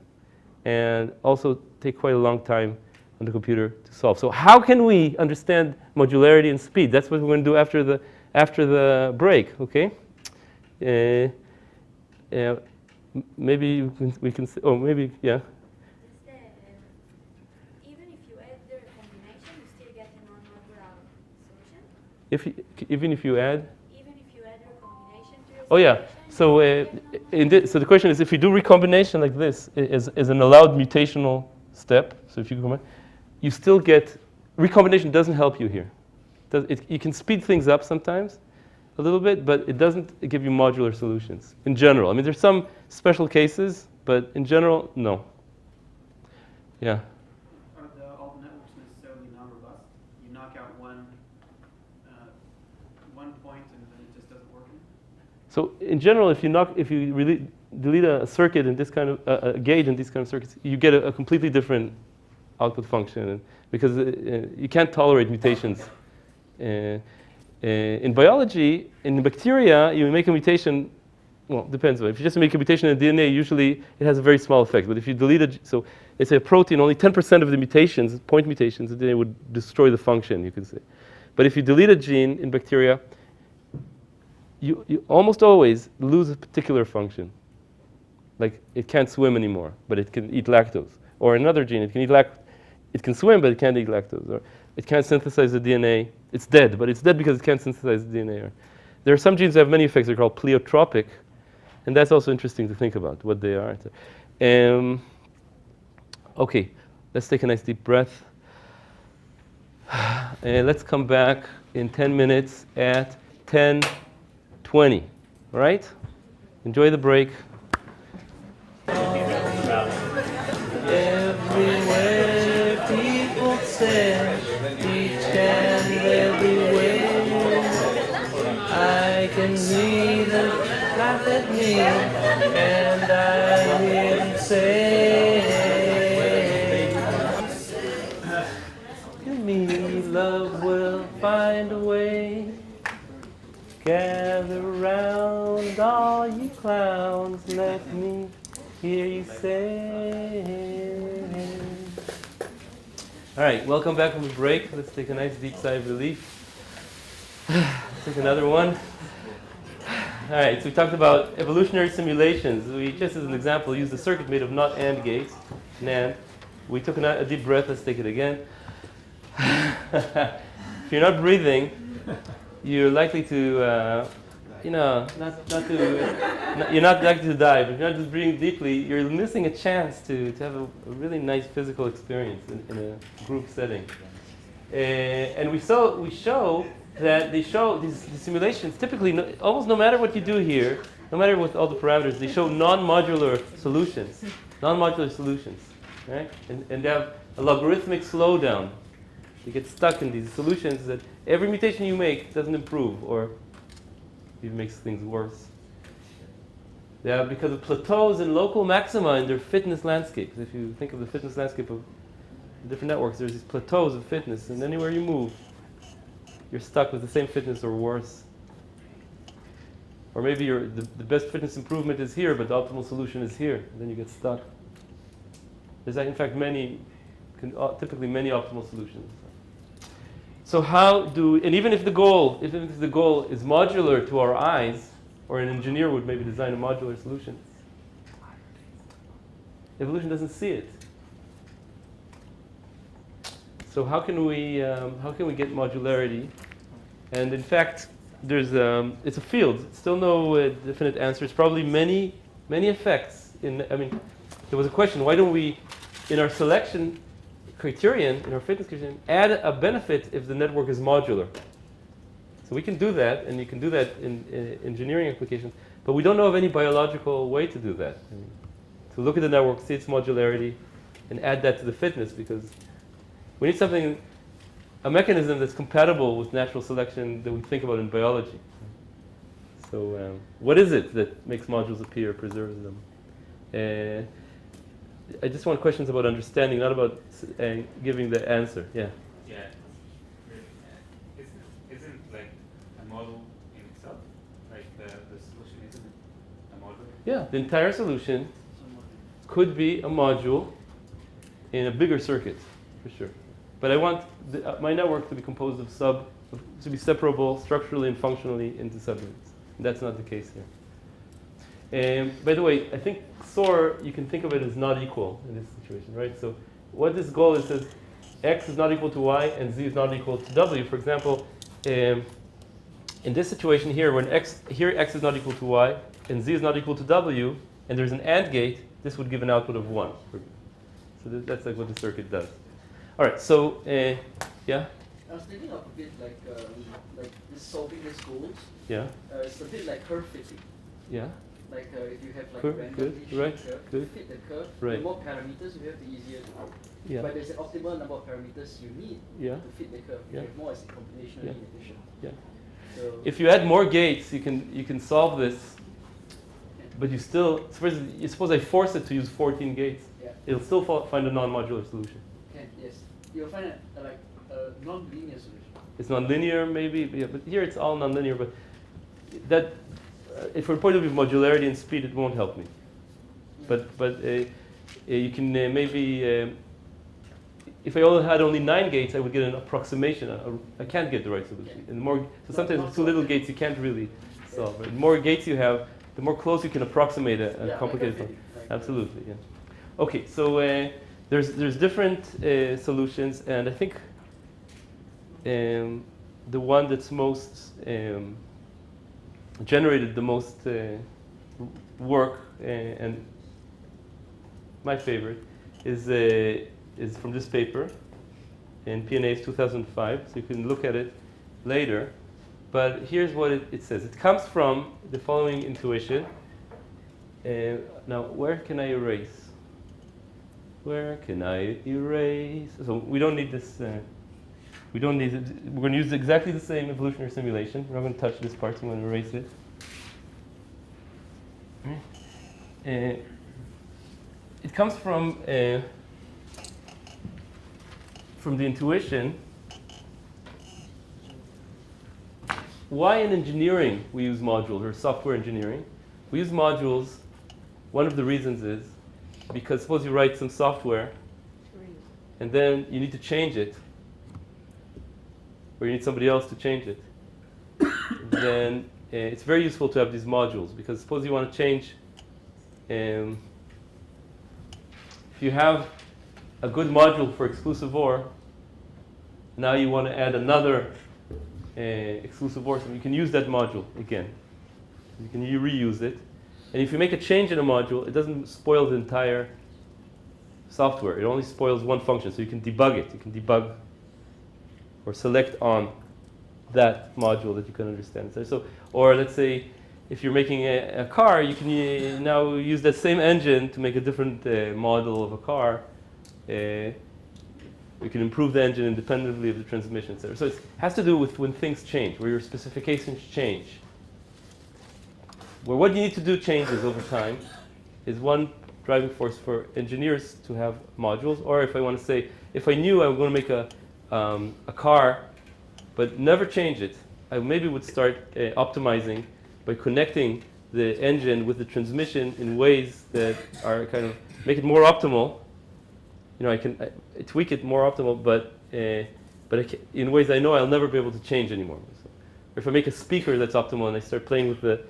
and also take quite a long time on the computer to solve. So how can we understand modularity and speed? That's what we're going to do after the break, okay? Maybe we can oh, maybe, yeah. Even if you add the combination, you still get a non-modular solution? Even if you add? Even if you add recombination to your Oh yeah. solution? So the question is, if you do recombination like this as an allowed mutational step, so if you combine, you still get recombination doesn't help you here. You can speed things up sometimes a little bit, but it doesn't give you modular solutions in general. I mean, there's some special cases, but in general, no. Yeah. Are all the networks necessarily non-robust? You knock out one point and then it just doesn't work anymore? So in general, if you really delete a circuit in this kind of a gate in these kind of circuits, you get a completely different output function because you can't tolerate mutations. In biology, in bacteria, you make a mutation. Well, depends. If you just make a mutation in DNA, usually it has a very small effect. But if you delete it, so it's a protein, only 10% of the mutations, point mutations, the DNA would destroy the function, you could say. But if you delete a gene in bacteria, you almost always lose a particular function. Like it can't swim anymore, but it can eat lactose. Or another gene, it can swim, but it can't eat lactose. Or it can't synthesize the DNA. It's dead, but it's dead because it can't synthesize the DNA. Or there are some genes that have many effects. They're called pleiotropic, and that's also interesting to think about what they are. Okay, let's take a nice deep breath. And let's come back in 10 minutes at 10:20. All right? Enjoy the break. Everywhere people say, each and everywhere, I can see them laugh at me, and I hear them say, "In me, love will find a way. Gather round, all you clowns, let me hear you say." All right, welcome back from the break. Let's take a nice deep sigh of relief. Let's take another one. All right, so we talked about evolutionary simulations. We, just as an example, used a circuit made of not AND gates, NAND. We took a deep breath. Let's take it again. If you're not breathing, you're likely to, you're not likely to die, but if you're not just breathing deeply, you're missing a chance to have a really nice physical experience in a group setting. And we show that these simulations, typically, almost no matter what you do here, no matter what all the parameters, they show non-modular solutions. Non-modular solutions, right? And they have a logarithmic slowdown. You get stuck in these solutions that every mutation you make doesn't improve or even makes things worse. They are because of plateaus and local maxima in their fitness landscapes. If you think of the fitness landscape of different networks, there's these plateaus of fitness, and anywhere you move, you're stuck with the same fitness or worse. Or maybe the best fitness improvement is here, but the optimal solution is here, and then you get stuck. There's in fact typically many optimal solutions. So how do, and even if the goal is modular to our eyes, or an engineer would maybe design a modular solution, evolution doesn't see it. So how can we get modularity? And in fact, it's a field. Still no definite answer. It's probably many effects. There was a question: why don't we, in our selection criterion, in our fitness criterion, add a benefit if the network is modular? So we can do that, and you can do that in engineering applications. But we don't know of any biological way to do that. To look at the network, see its modularity, and add that to the fitness, because we need something, a mechanism that's compatible with natural selection that we think about in biology. So what is it that makes modules appear, preserves them? I just want questions about understanding, not about giving the answer. Yeah. Yeah. Isn't like a model in itself, like the solution isn't a model? Yeah, the entire solution could be a module in a bigger circuit, for sure. But I want my network to be composed of to be separable structurally and functionally into subunits. And that's not the case here. By the way, I think SOAR, you can think of it as not equal in this situation, right? So what this goal is, says x is not equal to y and z is not equal to w. For example, in this situation here, when x is not equal to y and z is not equal to w, and there's an AND gate, this would give an output of 1. So that's like what the circuit does. All right, so yeah? I was thinking of a bit like this solving these goals. Yeah. It's a bit like curve fitting. Yeah. Like if you have like Curve, randomly good, shaped right, curve, good. you fit the curve. Right. The more parameters you have, the easier to do. Yeah. But there's an optimal number of parameters you need Yeah. to fit the curve. Yeah. You have more, it's computationally Yeah. inefficient. Yeah. So If you add more gates, you can solve this, but you still, suppose I force it to use 14 gates, yeah, it'll still find a non-modular solution. yes, you'll find a non-linear solution. It's non-linear maybe, but here it's all non-linear, but that, from the point of view of modularity and speed, it won't help me. But you can maybe, if I had only 9 gates, I would get an approximation. I can't get the right solution. And so sometimes with too little gates, you can't really solve it. The more gates you have, the more close you can approximate a complicated like problem. Absolutely, yeah. Okay, so there's different solutions, and I think the one that's most generated the most work, and my favorite is from this paper in PNA's 2005. So you can look at it later. But here's what it says. It comes from the following intuition. Now, where can I erase? Where can I erase? So we don't need this. We don't need it. We're going to use exactly the same evolutionary simulation. We're not going to touch this part, so I'm going to erase it. It comes from the intuition. Why in engineering we use modules, or software engineering? We use modules. One of the reasons is because suppose you write some software and then you need to change it, or you need somebody else to change it. Then it's very useful to have these modules, because suppose you want to change, if you have a good module for exclusive OR, now you want to add another exclusive OR, so you can use that module again. You can reuse it. And if you make a change in a module, it doesn't spoil the entire software. It only spoils one function, so you can debug it. You can debug or select on that module that you can understand. So, or let's say if you're making a car, you can now use that same engine to make a different model of a car. You can improve the engine independently of the transmission, etc. So it has to do with when things change, where your specifications change. Where what you need to do changes over time is one driving force for engineers to have modules. Or if I want to say, if I knew I was going to make a car, but never change it, I maybe would start optimizing by connecting the engine with the transmission in ways that are kind of make it more optimal. You know, I can tweak it more optimal, but but in ways I know I'll never be able to change anymore. So if I make a speaker that's optimal and I start playing with the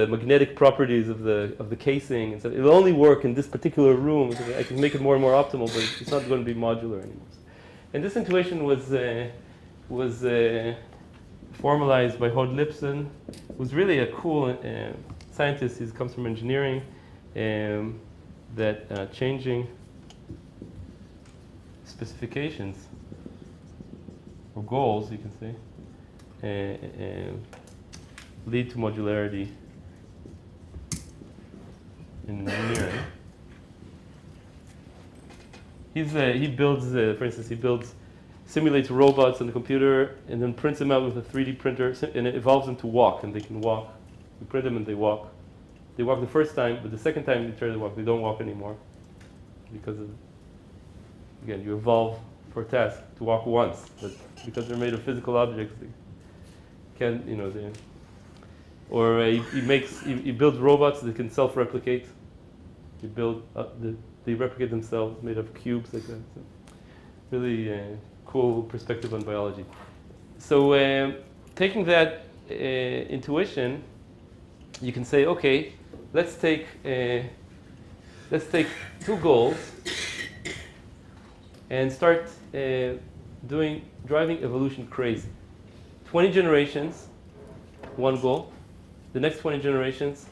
magnetic properties of the casing, and so it'll only work in this particular room. So I can make it more and more optimal, but it's not going to be modular anymore. And this intuition was formalized by Hod Lipson, who's really a cool scientist. He comes from engineering, that changing specifications or goals, you can say, lead to modularity in engineering. He builds, for instance, simulates robots on the computer and then prints them out with a 3D printer, and it evolves them to walk, and they can walk. You print them and they walk. They walk the first time, but the second time you try to walk, they don't walk anymore. Because of, again, you evolve for a task to walk once, but because they're made of physical objects, they can't, or he builds robots that can self-replicate. They replicate themselves, made of cubes like that. So really cool perspective on biology. So taking that intuition, you can say, okay, let's take two goals and start driving evolution crazy. 20 generations, one goal. The next 20 generations,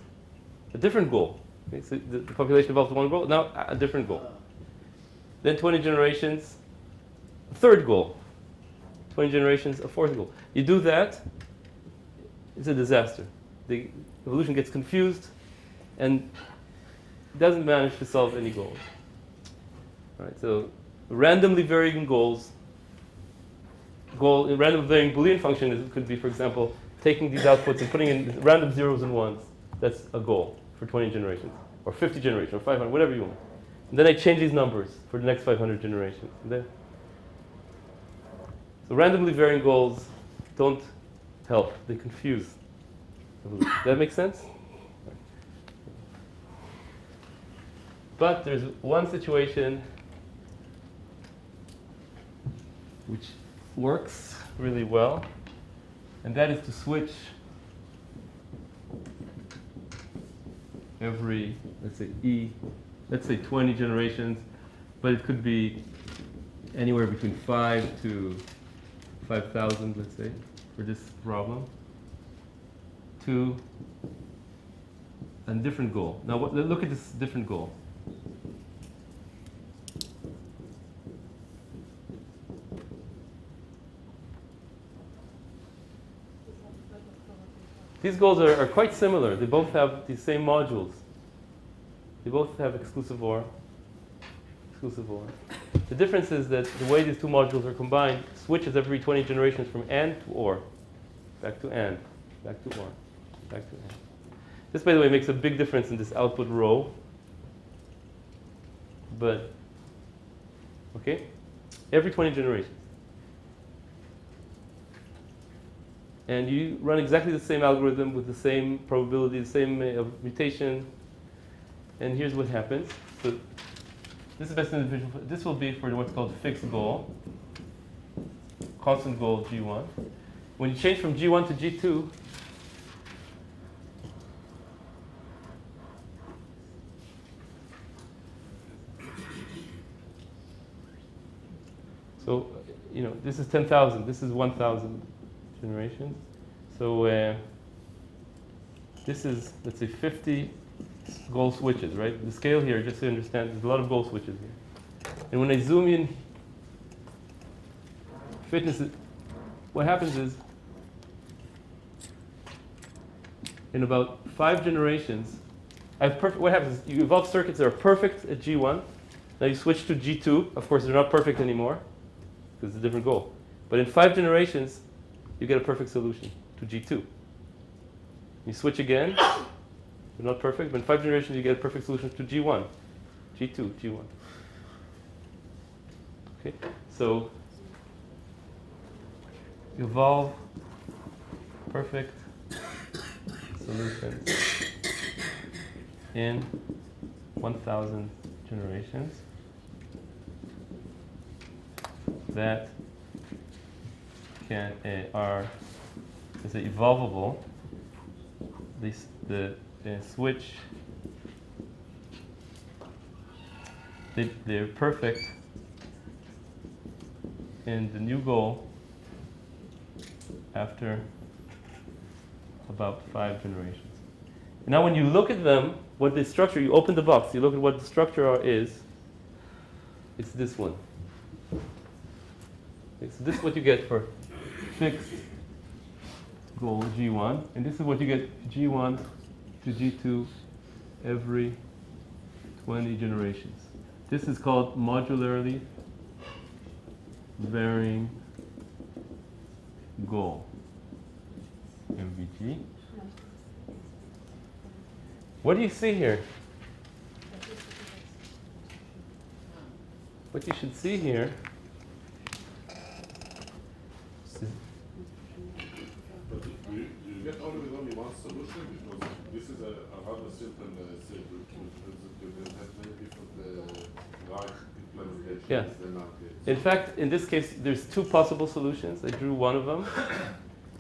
a different goal. Okay, so the population evolved one goal, now a different goal. Then 20 generations, a third goal. 20 generations, a fourth goal. You do that, it's a disaster. The evolution gets confused and doesn't manage to solve any goals. All right, so randomly varying goals. Random varying Boolean function could be, for example, taking these outputs and putting in random zeros and ones. That's a goal for 20 generations, or 50 generations, or 500, whatever you want. And then I change these numbers for the next 500 generations. So randomly varying goals don't help. They confuse. Does that make sense? But there's one situation which works really well, and that is to switch every, let's say 20 generations, but it could be anywhere between 5 to 5,000, let's say, for this problem, to a different goal. Now, look at this different goal. These goals are quite similar. They both have the same modules. They both have exclusive OR. The difference is that the way these two modules are combined switches every 20 generations from AND to OR. Back to AND, back to OR, back to AND. This, by the way, makes a big difference in this output row. But, okay? Every 20 generations. And you run exactly the same algorithm with the same probability, the same mutation. And here's what happens. So this is best individual. This will be for what's called fixed goal, constant goal G1. When you change from G1 to G2, so this is 10,000. This is 1,000 generations. So this is, let's say, 50 goal switches, right? The scale here, just so you understand, there's a lot of goal switches here. And when I zoom in, what happens is, in about 5 generations, what happens is you evolve circuits that are perfect at G1. Now you switch to G2. Of course, they're not perfect anymore, because it's a different goal. But in 5 generations, you get a perfect solution to G2. You switch again, they're not perfect, but in 5 generations you get a perfect solution to G1, G2, G1. Okay, so evolve perfect solutions in 1,000 generations that can are is evolvable. The switch. They're perfect, and the new goal after about 5 generations. Now, when you look at them, what the structure, you open the box, you look at what the structure is. It's this one. Okay, so this is what you get for fixed goal G1, and this is what you get G1 to G2 every 20 generations. This is called modularly varying goal, MVG. What do you see here? What you should see here is But do you get only one solution? Because this is a rather simple circuit. It has many different right implementations. Yeah. In fact, in this case, there's 2 possible solutions. I drew one of them.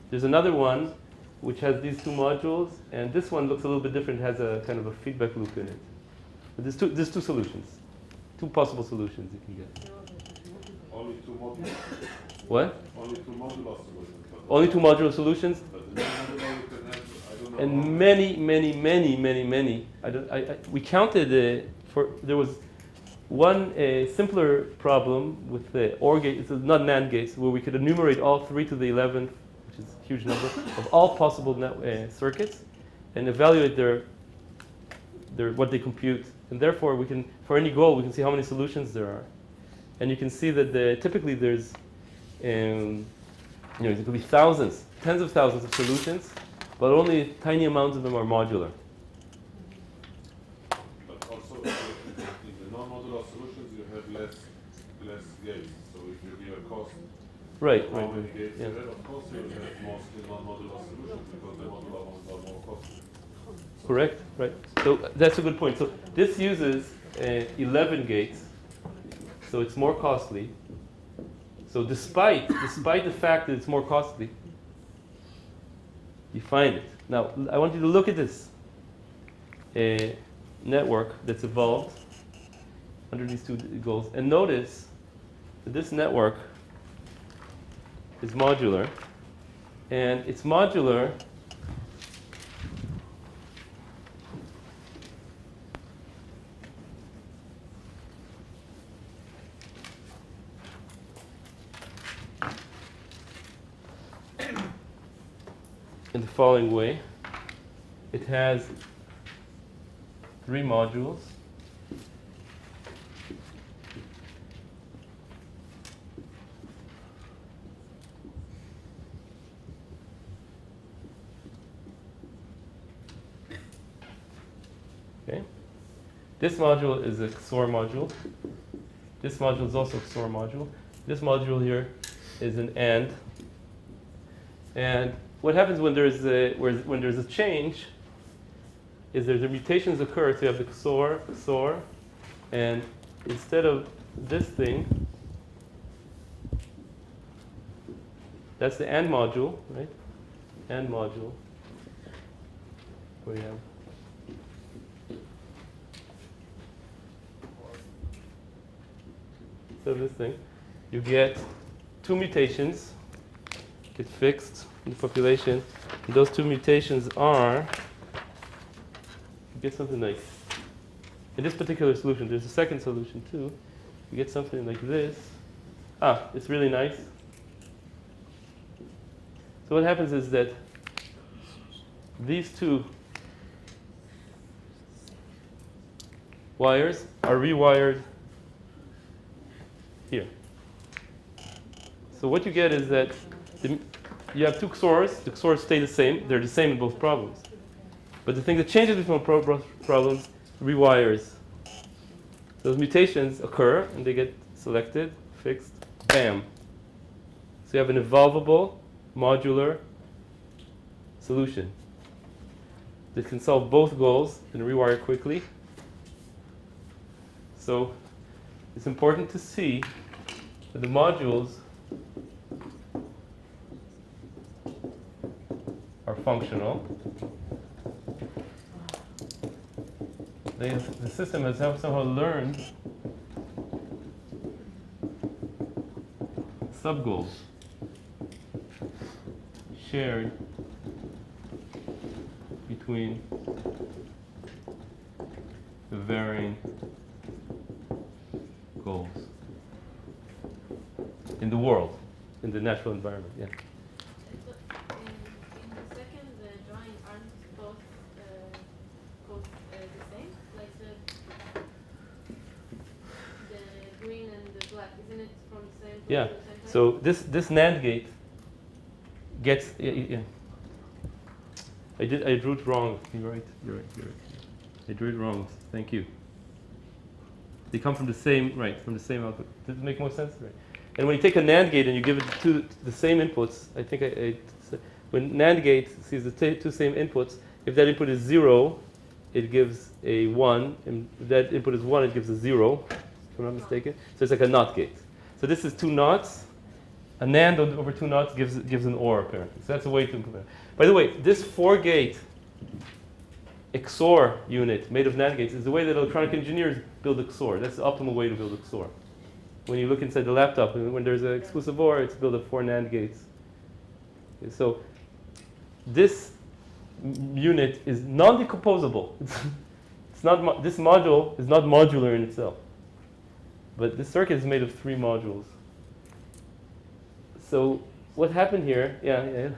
There's another one which has these 2 modules, and this one looks a little bit different. It has a kind of a feedback loop in it. But there's 2 solutions, 2 possible solutions you can get. Only 2 modules. What? Only 2 modular solutions. Only 2 modular solutions? But in modular you can have, I don't know. And many. We counted there was one simpler problem with the OR gate, it's not NAND gates, where we could enumerate all 3 to the 11th, which is a huge number, of all possible circuits, and evaluate their what they compute. And therefore, we can, for any goal, we can see how many solutions there are. And you can see that typically there's, there could be thousands, tens of thousands of solutions, but only tiny amounts of them are modular. But also in the non-modular solutions you have less gates. So if you give a cost, Right. how many gates you have, of course you will have mostly non-modular solutions because the modular ones are more costly. Correct, right. So that's a good point. So this uses 11 gates, so it's more costly. So despite the fact that it's more costly, you find it. Now, I want you to look at this network that's evolved under these 2 goals, and notice that this network is modular, and it's modular in the following way. It has 3 modules. Okay. This module is a XOR module. This module is also a XOR module. This module here is an AND. And what happens when there's a change is that the mutations occur. So you have the XOR, and instead of this thing, that's the AND module, right? AND module, where you have instead of this thing, you get 2 mutations get fixed in the population. And those 2 mutations are, you get something like, in this particular solution, there's a second solution too. You get something like this. It's really nice. So what happens is that these 2 wires are rewired here. So what you get is that you have 2 XORs. The XORs stay the same. They're the same in both problems. But the thing that changes between problems rewires. Those mutations occur, and they get selected, fixed, bam. So you have an evolvable, modular solution that can solve both goals and rewire quickly. So it's important to see that the modules functional. The system has somehow learned sub-goals shared between the varying goals in the world, in the natural environment. Yeah. In the second drawing, aren't both goals the same? Like the green and the black, isn't it from the same? Yeah. to the same time? So this NAND gate gets. Yeah. I drew it wrong. You're right. I drew it wrong. Thank you. They come from the same output. Does it make more sense? Right. And when you take a NAND gate and you give it the same inputs, I think when NAND gate sees the two same inputs, if that input is 0, it gives a 1, and if that input is 1, it gives a 0, if I'm not mistaken. So it's like a NOT gate. So this is 2 NOTs. A NAND over 2 NOTs gives an OR apparently. So that's a way to compare. By the way, this 4-gate XOR unit made of NAND gates is the way that electronic engineers build a XOR. That's the optimal way to build a XOR. When you look inside the laptop, when there's an exclusive OR, it's built of 4 NAND gates. Okay, so this unit is non-decomposable. It's not. This module is not modular in itself. But this circuit is made of 3 modules. So what happened here? Yeah. This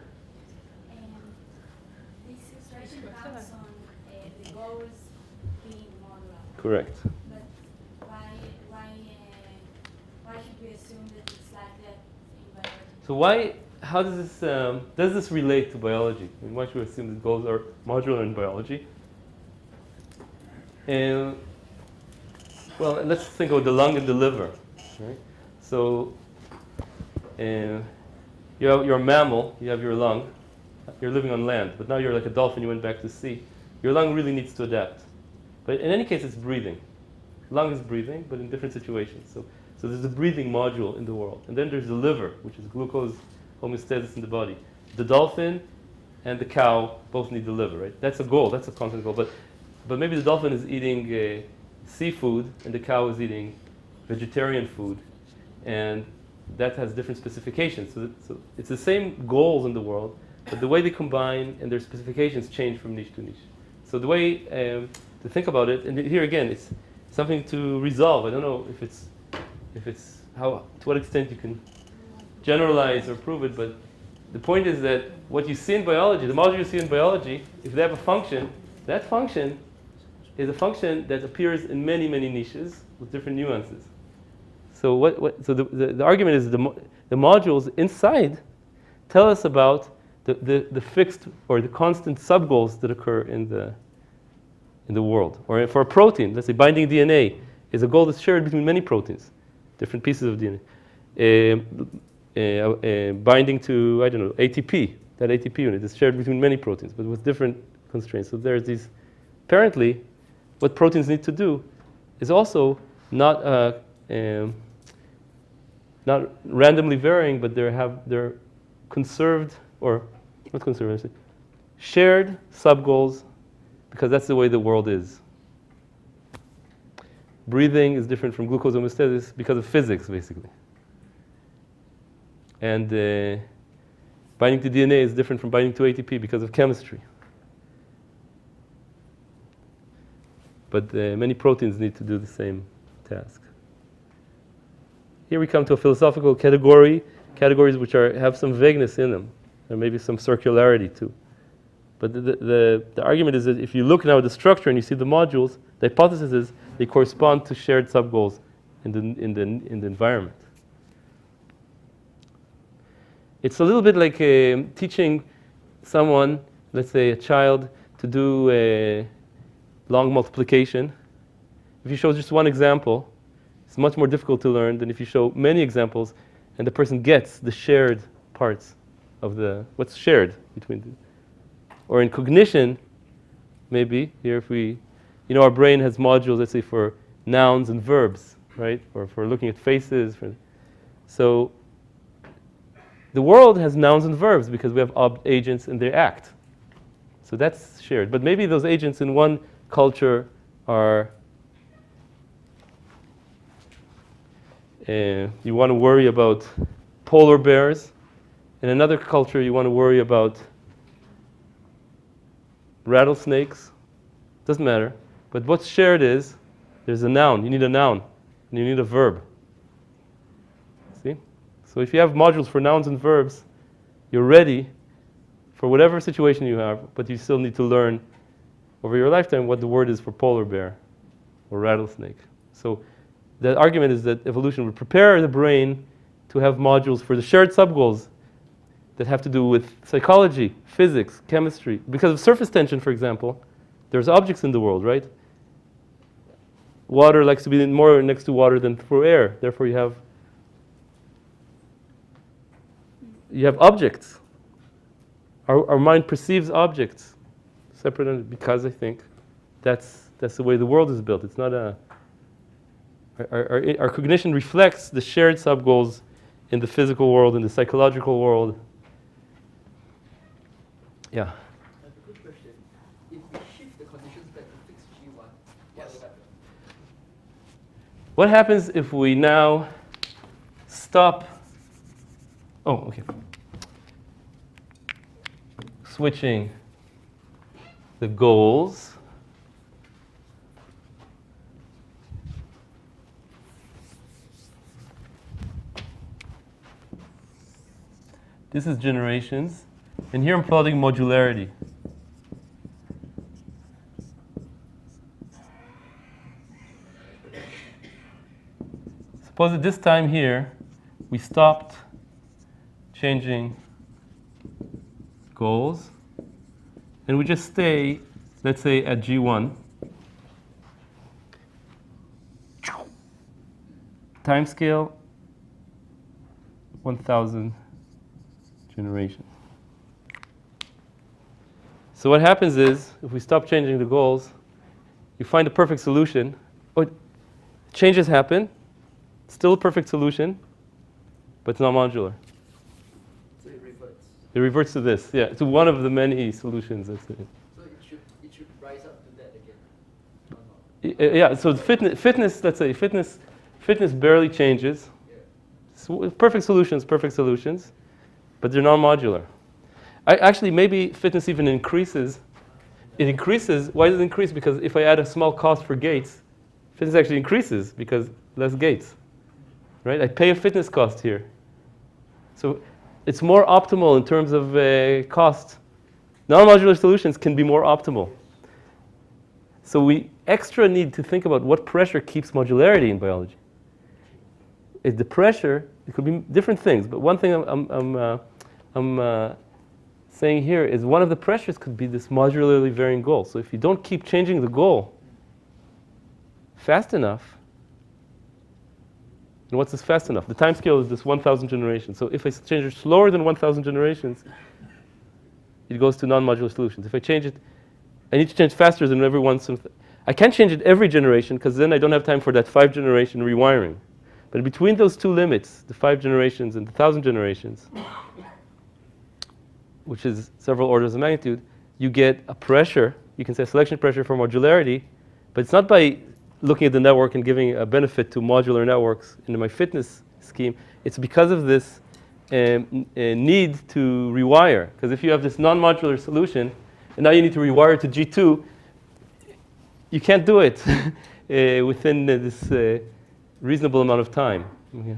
expression counts on the goals being modular. Correct. But why should we assume that it's like that in biology? So how does this relate to biology? I mean, why should we assume that goals are modular in biology? And well, let's think about the lung and the liver. Right? So you're a mammal, you have your lung, you're living on land, but now you're like a dolphin, you went back to sea. Your lung really needs to adapt. But in any case, it's breathing. Lung is breathing, but in different situations. So there's a breathing module in the world. And then there's the liver, which is glucose homeostasis in the body. The dolphin and the cow both need the liver, right? That's a goal, that's a constant goal. But maybe the dolphin is eating seafood and the cow is eating vegetarian food. And that has different specifications. So it's the same goals in the world, but the way they combine and their specifications change from niche to niche. So the way to think about it, and here again, it's something to resolve. I don't know if it's to what extent you can generalize or prove it, but the point is that what you see in biology, the module you see in biology, if they have a function, that function is a function that appears in many, many niches with different nuances. So so the argument is the modules inside tell us about the fixed or the constant sub-goals that occur in the world. Or for a protein, let's say binding DNA is a goal that's shared between many proteins, different pieces of DNA. Binding to, I don't know, ATP, that ATP unit is shared between many proteins, but with different constraints. So there's these, apparently, what proteins need to do is also not randomly varying, but they're conserved, or not conserved, shared sub-goals, because that's the way the world is. Breathing is different from glucose homeostasis because of physics, basically. And binding to DNA is different from binding to ATP because of chemistry. But many proteins need to do the same task. Here we come to a philosophical categories which have some vagueness in them, and maybe some circularity too. But the argument is that if you look now at the structure and you see the modules, the hypothesis is they correspond to shared sub-goals in the environment. It's a little bit like teaching someone, let's say a child, to do a long multiplication. If you show just one example, it's much more difficult to learn than if you show many examples and the person gets the shared parts of what's shared between them. Or in cognition, maybe, here if our brain has modules, let's say, for nouns and verbs, right? Or for looking at faces. So the world has nouns and verbs because we have agents and they act. So that's shared. But maybe those agents in one culture are, you want to worry about polar bears. In another culture, you want to worry about rattlesnakes. Doesn't matter. But what's shared is there's a noun. You need a noun. And you need a verb. See? So if you have modules for nouns and verbs, you're ready for whatever situation you have, but you still need to learn over your lifetime what the word is for polar bear or rattlesnake. So the argument is that evolution would prepare the brain to have modules for the shared subgoals that have to do with psychology, physics, chemistry. Because of surface tension, for example, there's objects in the world, right? Water likes to be more next to water than for air. Therefore, you have objects. Our mind perceives objects separate, because I think that's the way the world is built. It's not our cognition reflects the shared subgoals in the physical world, in the psychological world. Yeah. I have a good question. If we shift the conditions back to fixed G1, what will happen? What happens if we now stop? Oh, okay. Switching the goals. This is generations. And here I'm plotting modularity. Suppose at this time here, we stopped changing goals, and we just stay, let's say, at G1. Time scale, 1,000 generations. So what happens is, if we stop changing the goals, you find a perfect solution. Oh, changes happen, still a perfect solution, but it's not modular. So it reverts. It reverts to this, yeah, to one of the many solutions. That's it. So it should rise up to that again. Or not? Yeah. So fitness. Let's say fitness barely changes. Yeah. So perfect solutions, but they're non-modular. Actually, maybe fitness even increases. It increases. Why does it increase? Because if I add a small cost for gates, fitness actually increases because less gates, right? I pay a fitness cost here. So it's more optimal in terms of cost. Non-modular solutions can be more optimal. So we extra need to think about what pressure keeps modularity in biology. If the pressure, it could be different things, but one thing I'm saying here is one of the pressures could be this modularly varying goal. So if you don't keep changing the goal fast enough, and what's this fast enough? The time scale is this 1,000 generations. So if I change it slower than 1,000 generations, it goes to non-modular solutions. If I change it, I need to change faster than every once. I can't change it every generation because then I don't have time for that 5-generation rewiring. But between those two limits, the 5 generations and the 1,000 generations, which is several orders of magnitude, you get a pressure. You can say selection pressure for modularity, but it's not by looking at the network and giving a benefit to modular networks in my fitness scheme. It's because of this need to rewire. Because if you have this non-modular solution, and now you need to rewire to G2, you can't do it within this reasonable amount of time. Yeah.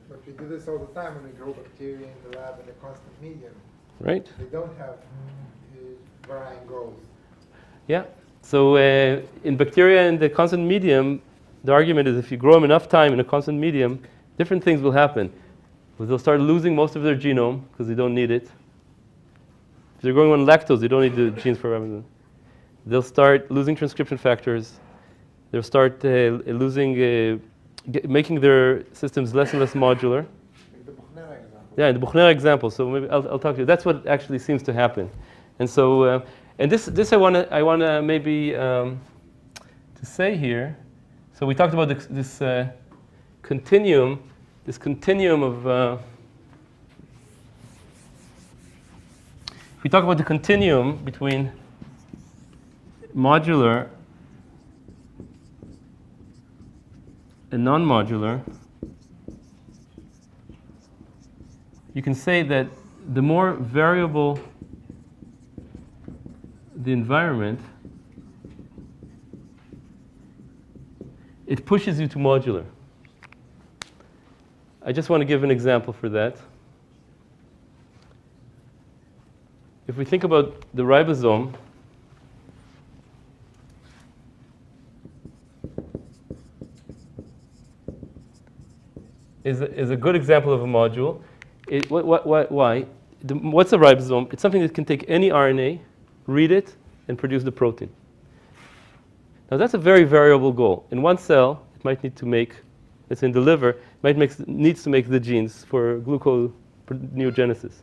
But we do this all the time when we grow bacteria in the lab in a constant medium. Right? They don't have varying goals. Yeah. So in bacteria in the constant medium, the argument is if you grow them enough time in a constant medium, different things will happen. They'll start losing most of their genome because they don't need it. If they're growing on lactose, they don't need the genes for ribosome. They'll start losing transcription factors. They'll start making their systems less and less modular. Like the Buchnera example. Yeah, in the Buchnera example. So maybe I'll talk to you. That's what actually seems to happen. And so, and this I wanna maybe to say here. So we talked about this continuum of. If we talk about the continuum between modular and non-modular, you can say that the more variable the environment, it pushes you to modular. I just want to give an example for that. If we think about the ribosome, is a good example of a module. Why? What's a ribosome? It's something that can take any RNA, read it, and produce the protein. Now that's a very variable goal. In one cell, it might need to make, let's say in the liver, needs to make the genes for gluconeogenesis.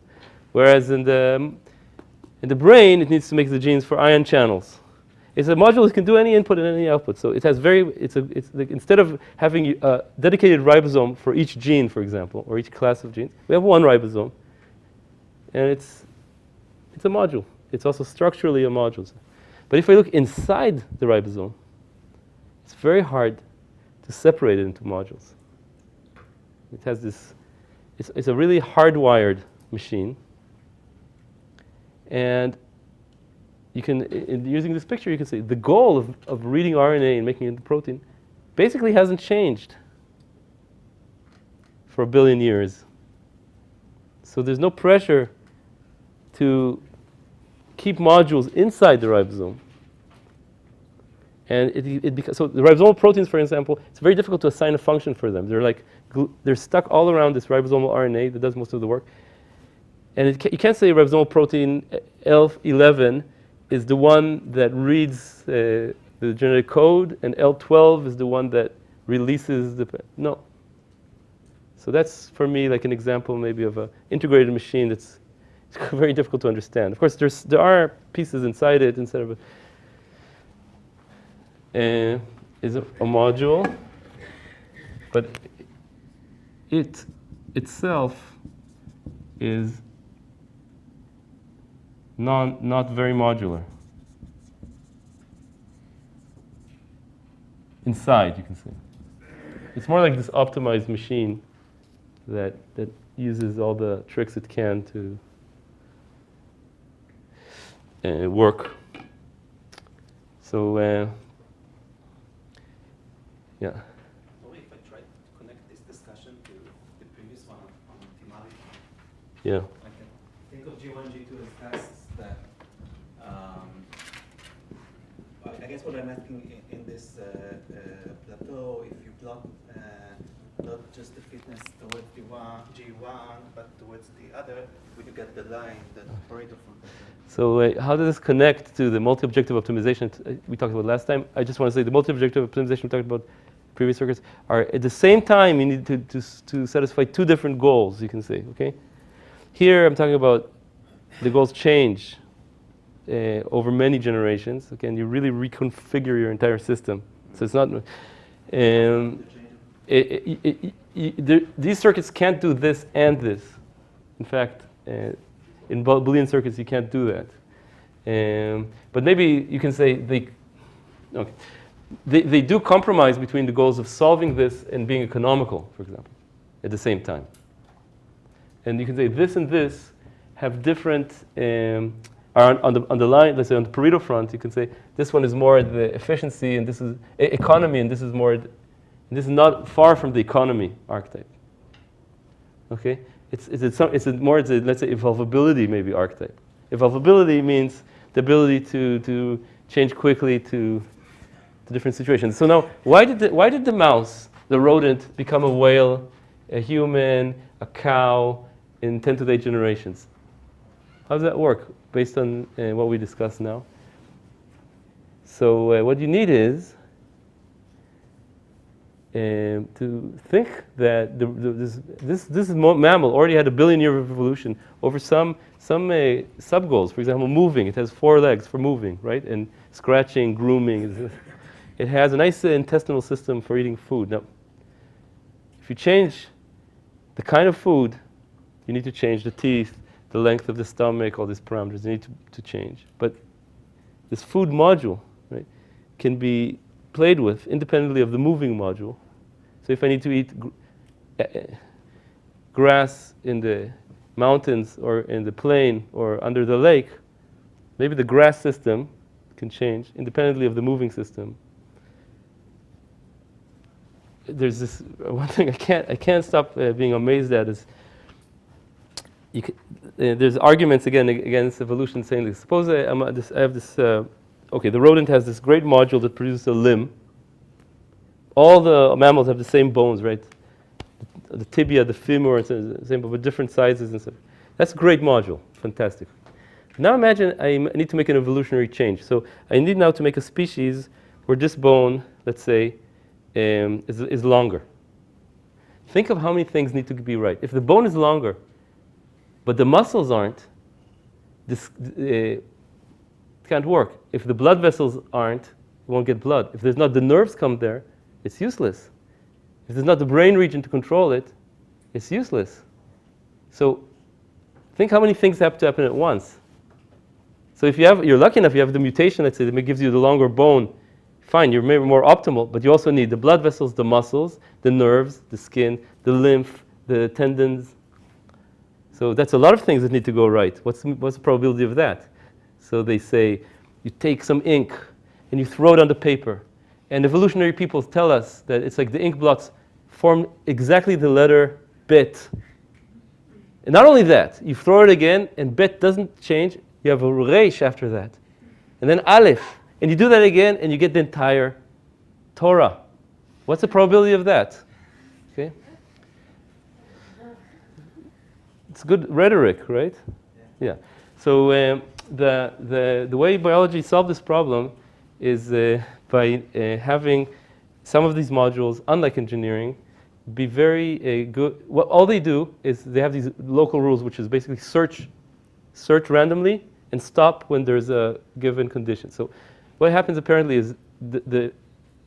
Whereas in the brain, it needs to make the genes for ion channels. It's a module that can do any input and any output. So it has instead of having a dedicated ribosome for each gene, for example, or each class of genes, we have one ribosome. And it's a module. It's also structurally a module. But if we look inside the ribosome, it's very hard to separate it into modules. It has this, it's a really hardwired machine. And you can, using this picture, you can see the goal of reading RNA and making it into protein basically hasn't changed for 1 billion years. So there's no pressure to keep modules inside the ribosome. And so the ribosomal proteins, for example, it's very difficult to assign a function for them. They're stuck all around this ribosomal RNA that does most of the work. And you can't say ribosomal protein L11 is the one that reads the genetic code, and L12 is the one that releases the... No. So that's, for me, like an example maybe of an integrated machine that's very difficult to understand. Of course, there are pieces inside it instead of is a module, but it itself is not very modular. Inside, you can see. It's more like this optimized machine that uses all the tricks it can to work. So, yeah. Maybe if I try to connect this discussion to the previous one on optimality. Yeah. I can think of G1, G2 as tests that, I guess what I'm asking in this plateau, if you plot not just the fitness towards G1, but towards the other, would you get the line that operator from? So how does this connect to the multi-objective optimization we talked about last time? I just want to say the multi-objective optimization we talked about previous circuits are at the same time you need to satisfy two different goals, you can say, okay? Here I'm talking about the goals change over many generations, okay? And you really reconfigure your entire system. So it's not... these circuits can't do this and this. In fact, in Boolean circuits, you can't do that. But maybe you can say they do compromise between the goals of solving this and being economical, for example, at the same time. And you can say this and this have different, are on the line, let's say on the Pareto front, you can say this one is more the efficiency and this is economy and this is more, this is not far from the economy archetype. Okay? It's more, let's say, evolvability maybe archetype. Evolvability means the ability to change quickly to different situations. So now, why did the mouse, the rodent, become a whale, a human, a cow in 10 to the 8 generations? How does that work based on what we discussed now? So what you need is to think that this mammal already had 1 billion year of evolution over some sub-goals. For example, moving. It has 4 legs for moving, right? And scratching, grooming. It has a nice intestinal system for eating food. Now, if you change the kind of food, you need to change the teeth, the length of the stomach, all these parameters. You need to change. But this food module can be played with independently of the moving module. So if I need to eat grass in the mountains or in the plain or under the lake, maybe the grass system can change independently of the moving system. There's this one thing I can't stop being amazed at is there's arguments again against evolution saying like, suppose I have this okay, the rodent has this great module that produces a limb. All the mammals have the same bones, right? The tibia, the femur, it's the same, but with different sizes and stuff. That's a great module, fantastic. Now imagine I need to make an evolutionary change. So I need now to make a species where this bone, let's say, is longer. Think of how many things need to be right. If the bone is longer, but the muscles aren't, this can't work. If the blood vessels aren't, you won't get blood. If there's not the nerves come there, it's useless. If there's not the brain region to control it, it's useless. So think how many things have to happen at once. So if you're lucky enough, you have the mutation, let's say, that gives you the longer bone, fine, you're maybe more optimal, but you also need the blood vessels, the muscles, the nerves, the skin, the lymph, the tendons. So that's a lot of things that need to go right. What's the probability of that? So they say you take some ink and you throw it on the paper. And evolutionary people tell us that it's like the ink blots form exactly the letter bet. And not only that, you throw it again and bet doesn't change. You have a reish after that. And then aleph. And you do that again and you get the entire Torah. What's the probability of that? Okay. It's good rhetoric, right? Yeah. So the way biology solved this problem is by having some of these modules, unlike engineering, be very good. What all they do is they have these local rules, which is basically search randomly and stop when there's a given condition. So what happens apparently is the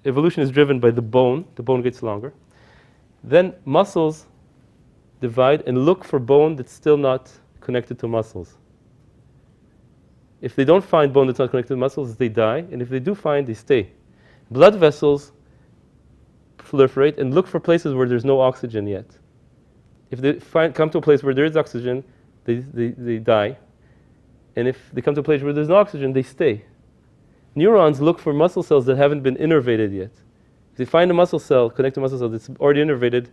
evolution is driven by the bone. The bone gets longer. Then muscles divide and look for bone that's still not connected to muscles. If they don't find bone that's not connected to muscles, they die. And if they do find, they stay. Blood vessels proliferate and look for places where there's no oxygen yet. If they come to a place where there is oxygen, they die. And if they come to a place where there's no oxygen, they stay. Neurons look for muscle cells that haven't been innervated yet. If they find a muscle cell, connect to a muscle cell that's already innervated,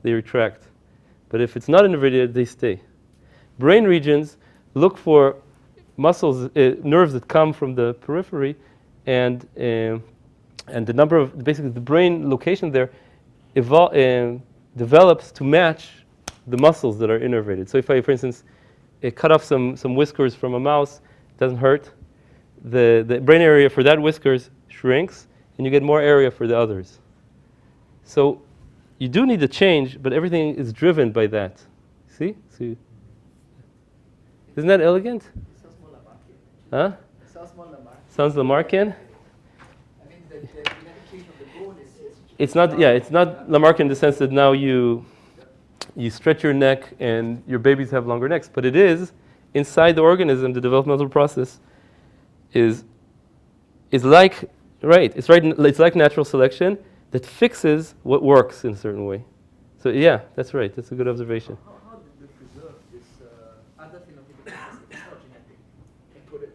they retract. But if it's not innervated, they stay. Brain regions look for muscles, nerves that come from the periphery, and the number of, basically the brain location there develops to match the muscles that are innervated. So if I, for instance, cut off some whiskers from a mouse, it doesn't hurt. The brain area for that whiskers shrinks, and you get more area for the others. So you do need a change, but everything is driven by that. See? Isn't that elegant? Sounds more Lamarckian. Huh? Sounds more Lamarckian. Sounds Lamarckian? I mean, the medication of the bone is... It's not Lamarckian in the sense that now you stretch your neck and your babies have longer necks, but it is inside the organism, the developmental process is like, it's like natural selection that fixes what works in a certain way. So yeah, that's right. That's a good observation. How did we preserve this other phenotypic process? It's not genetic, encoded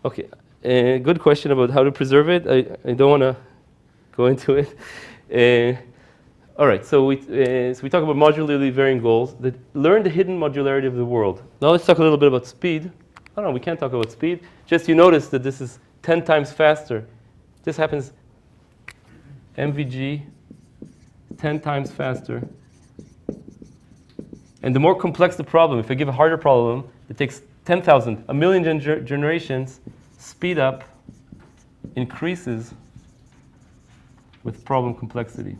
genetically. Okay, good question about how to preserve it. I don't want to go into it. All right, so we talk about modularly varying goals that learn the hidden modularity of the world. Now let's talk a little bit about speed. Oh no, we can't talk about speed. Just you notice that this is 10 times faster. This happens MVG 10 times faster. And the more complex the problem, if I give a harder problem, it takes 10,000, a million generations, speed up increases with problem complexity.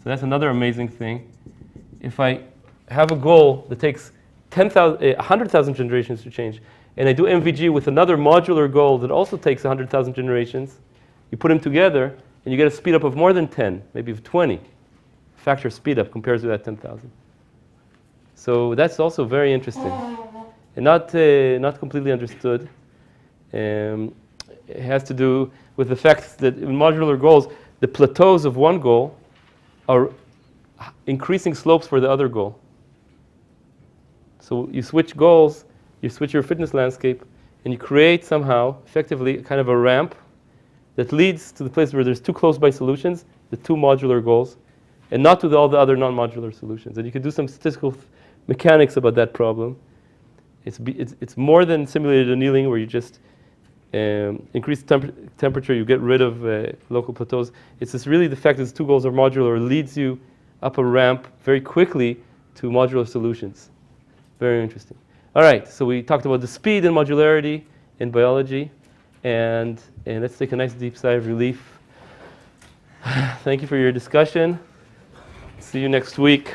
So that's another amazing thing. If I have a goal that takes 100,000 generations to change, and I do MVG with another modular goal that also takes 100,000 generations, you put them together, and you get a speed up of more than 10, maybe of 20. Factor speed up compares to that 10,000. So that's also very interesting, and not completely understood. it has to do with the fact that in modular goals, the plateaus of one goal are increasing slopes for the other goal. So you switch goals, you switch your fitness landscape, and you create somehow, effectively, kind of a ramp that leads to the place where there's two close-by solutions, the two modular goals, and not to all the other non-modular solutions. And you can do some statistical mechanics about that problem. It's more than simulated annealing, where you just increase temperature, you get rid of local plateaus. It's just really the fact that these two goals are modular leads you up a ramp very quickly to modular solutions. Very interesting. All right, so we talked about the speed and modularity in biology, and let's take a nice deep sigh of relief. Thank you for your discussion. See you next week.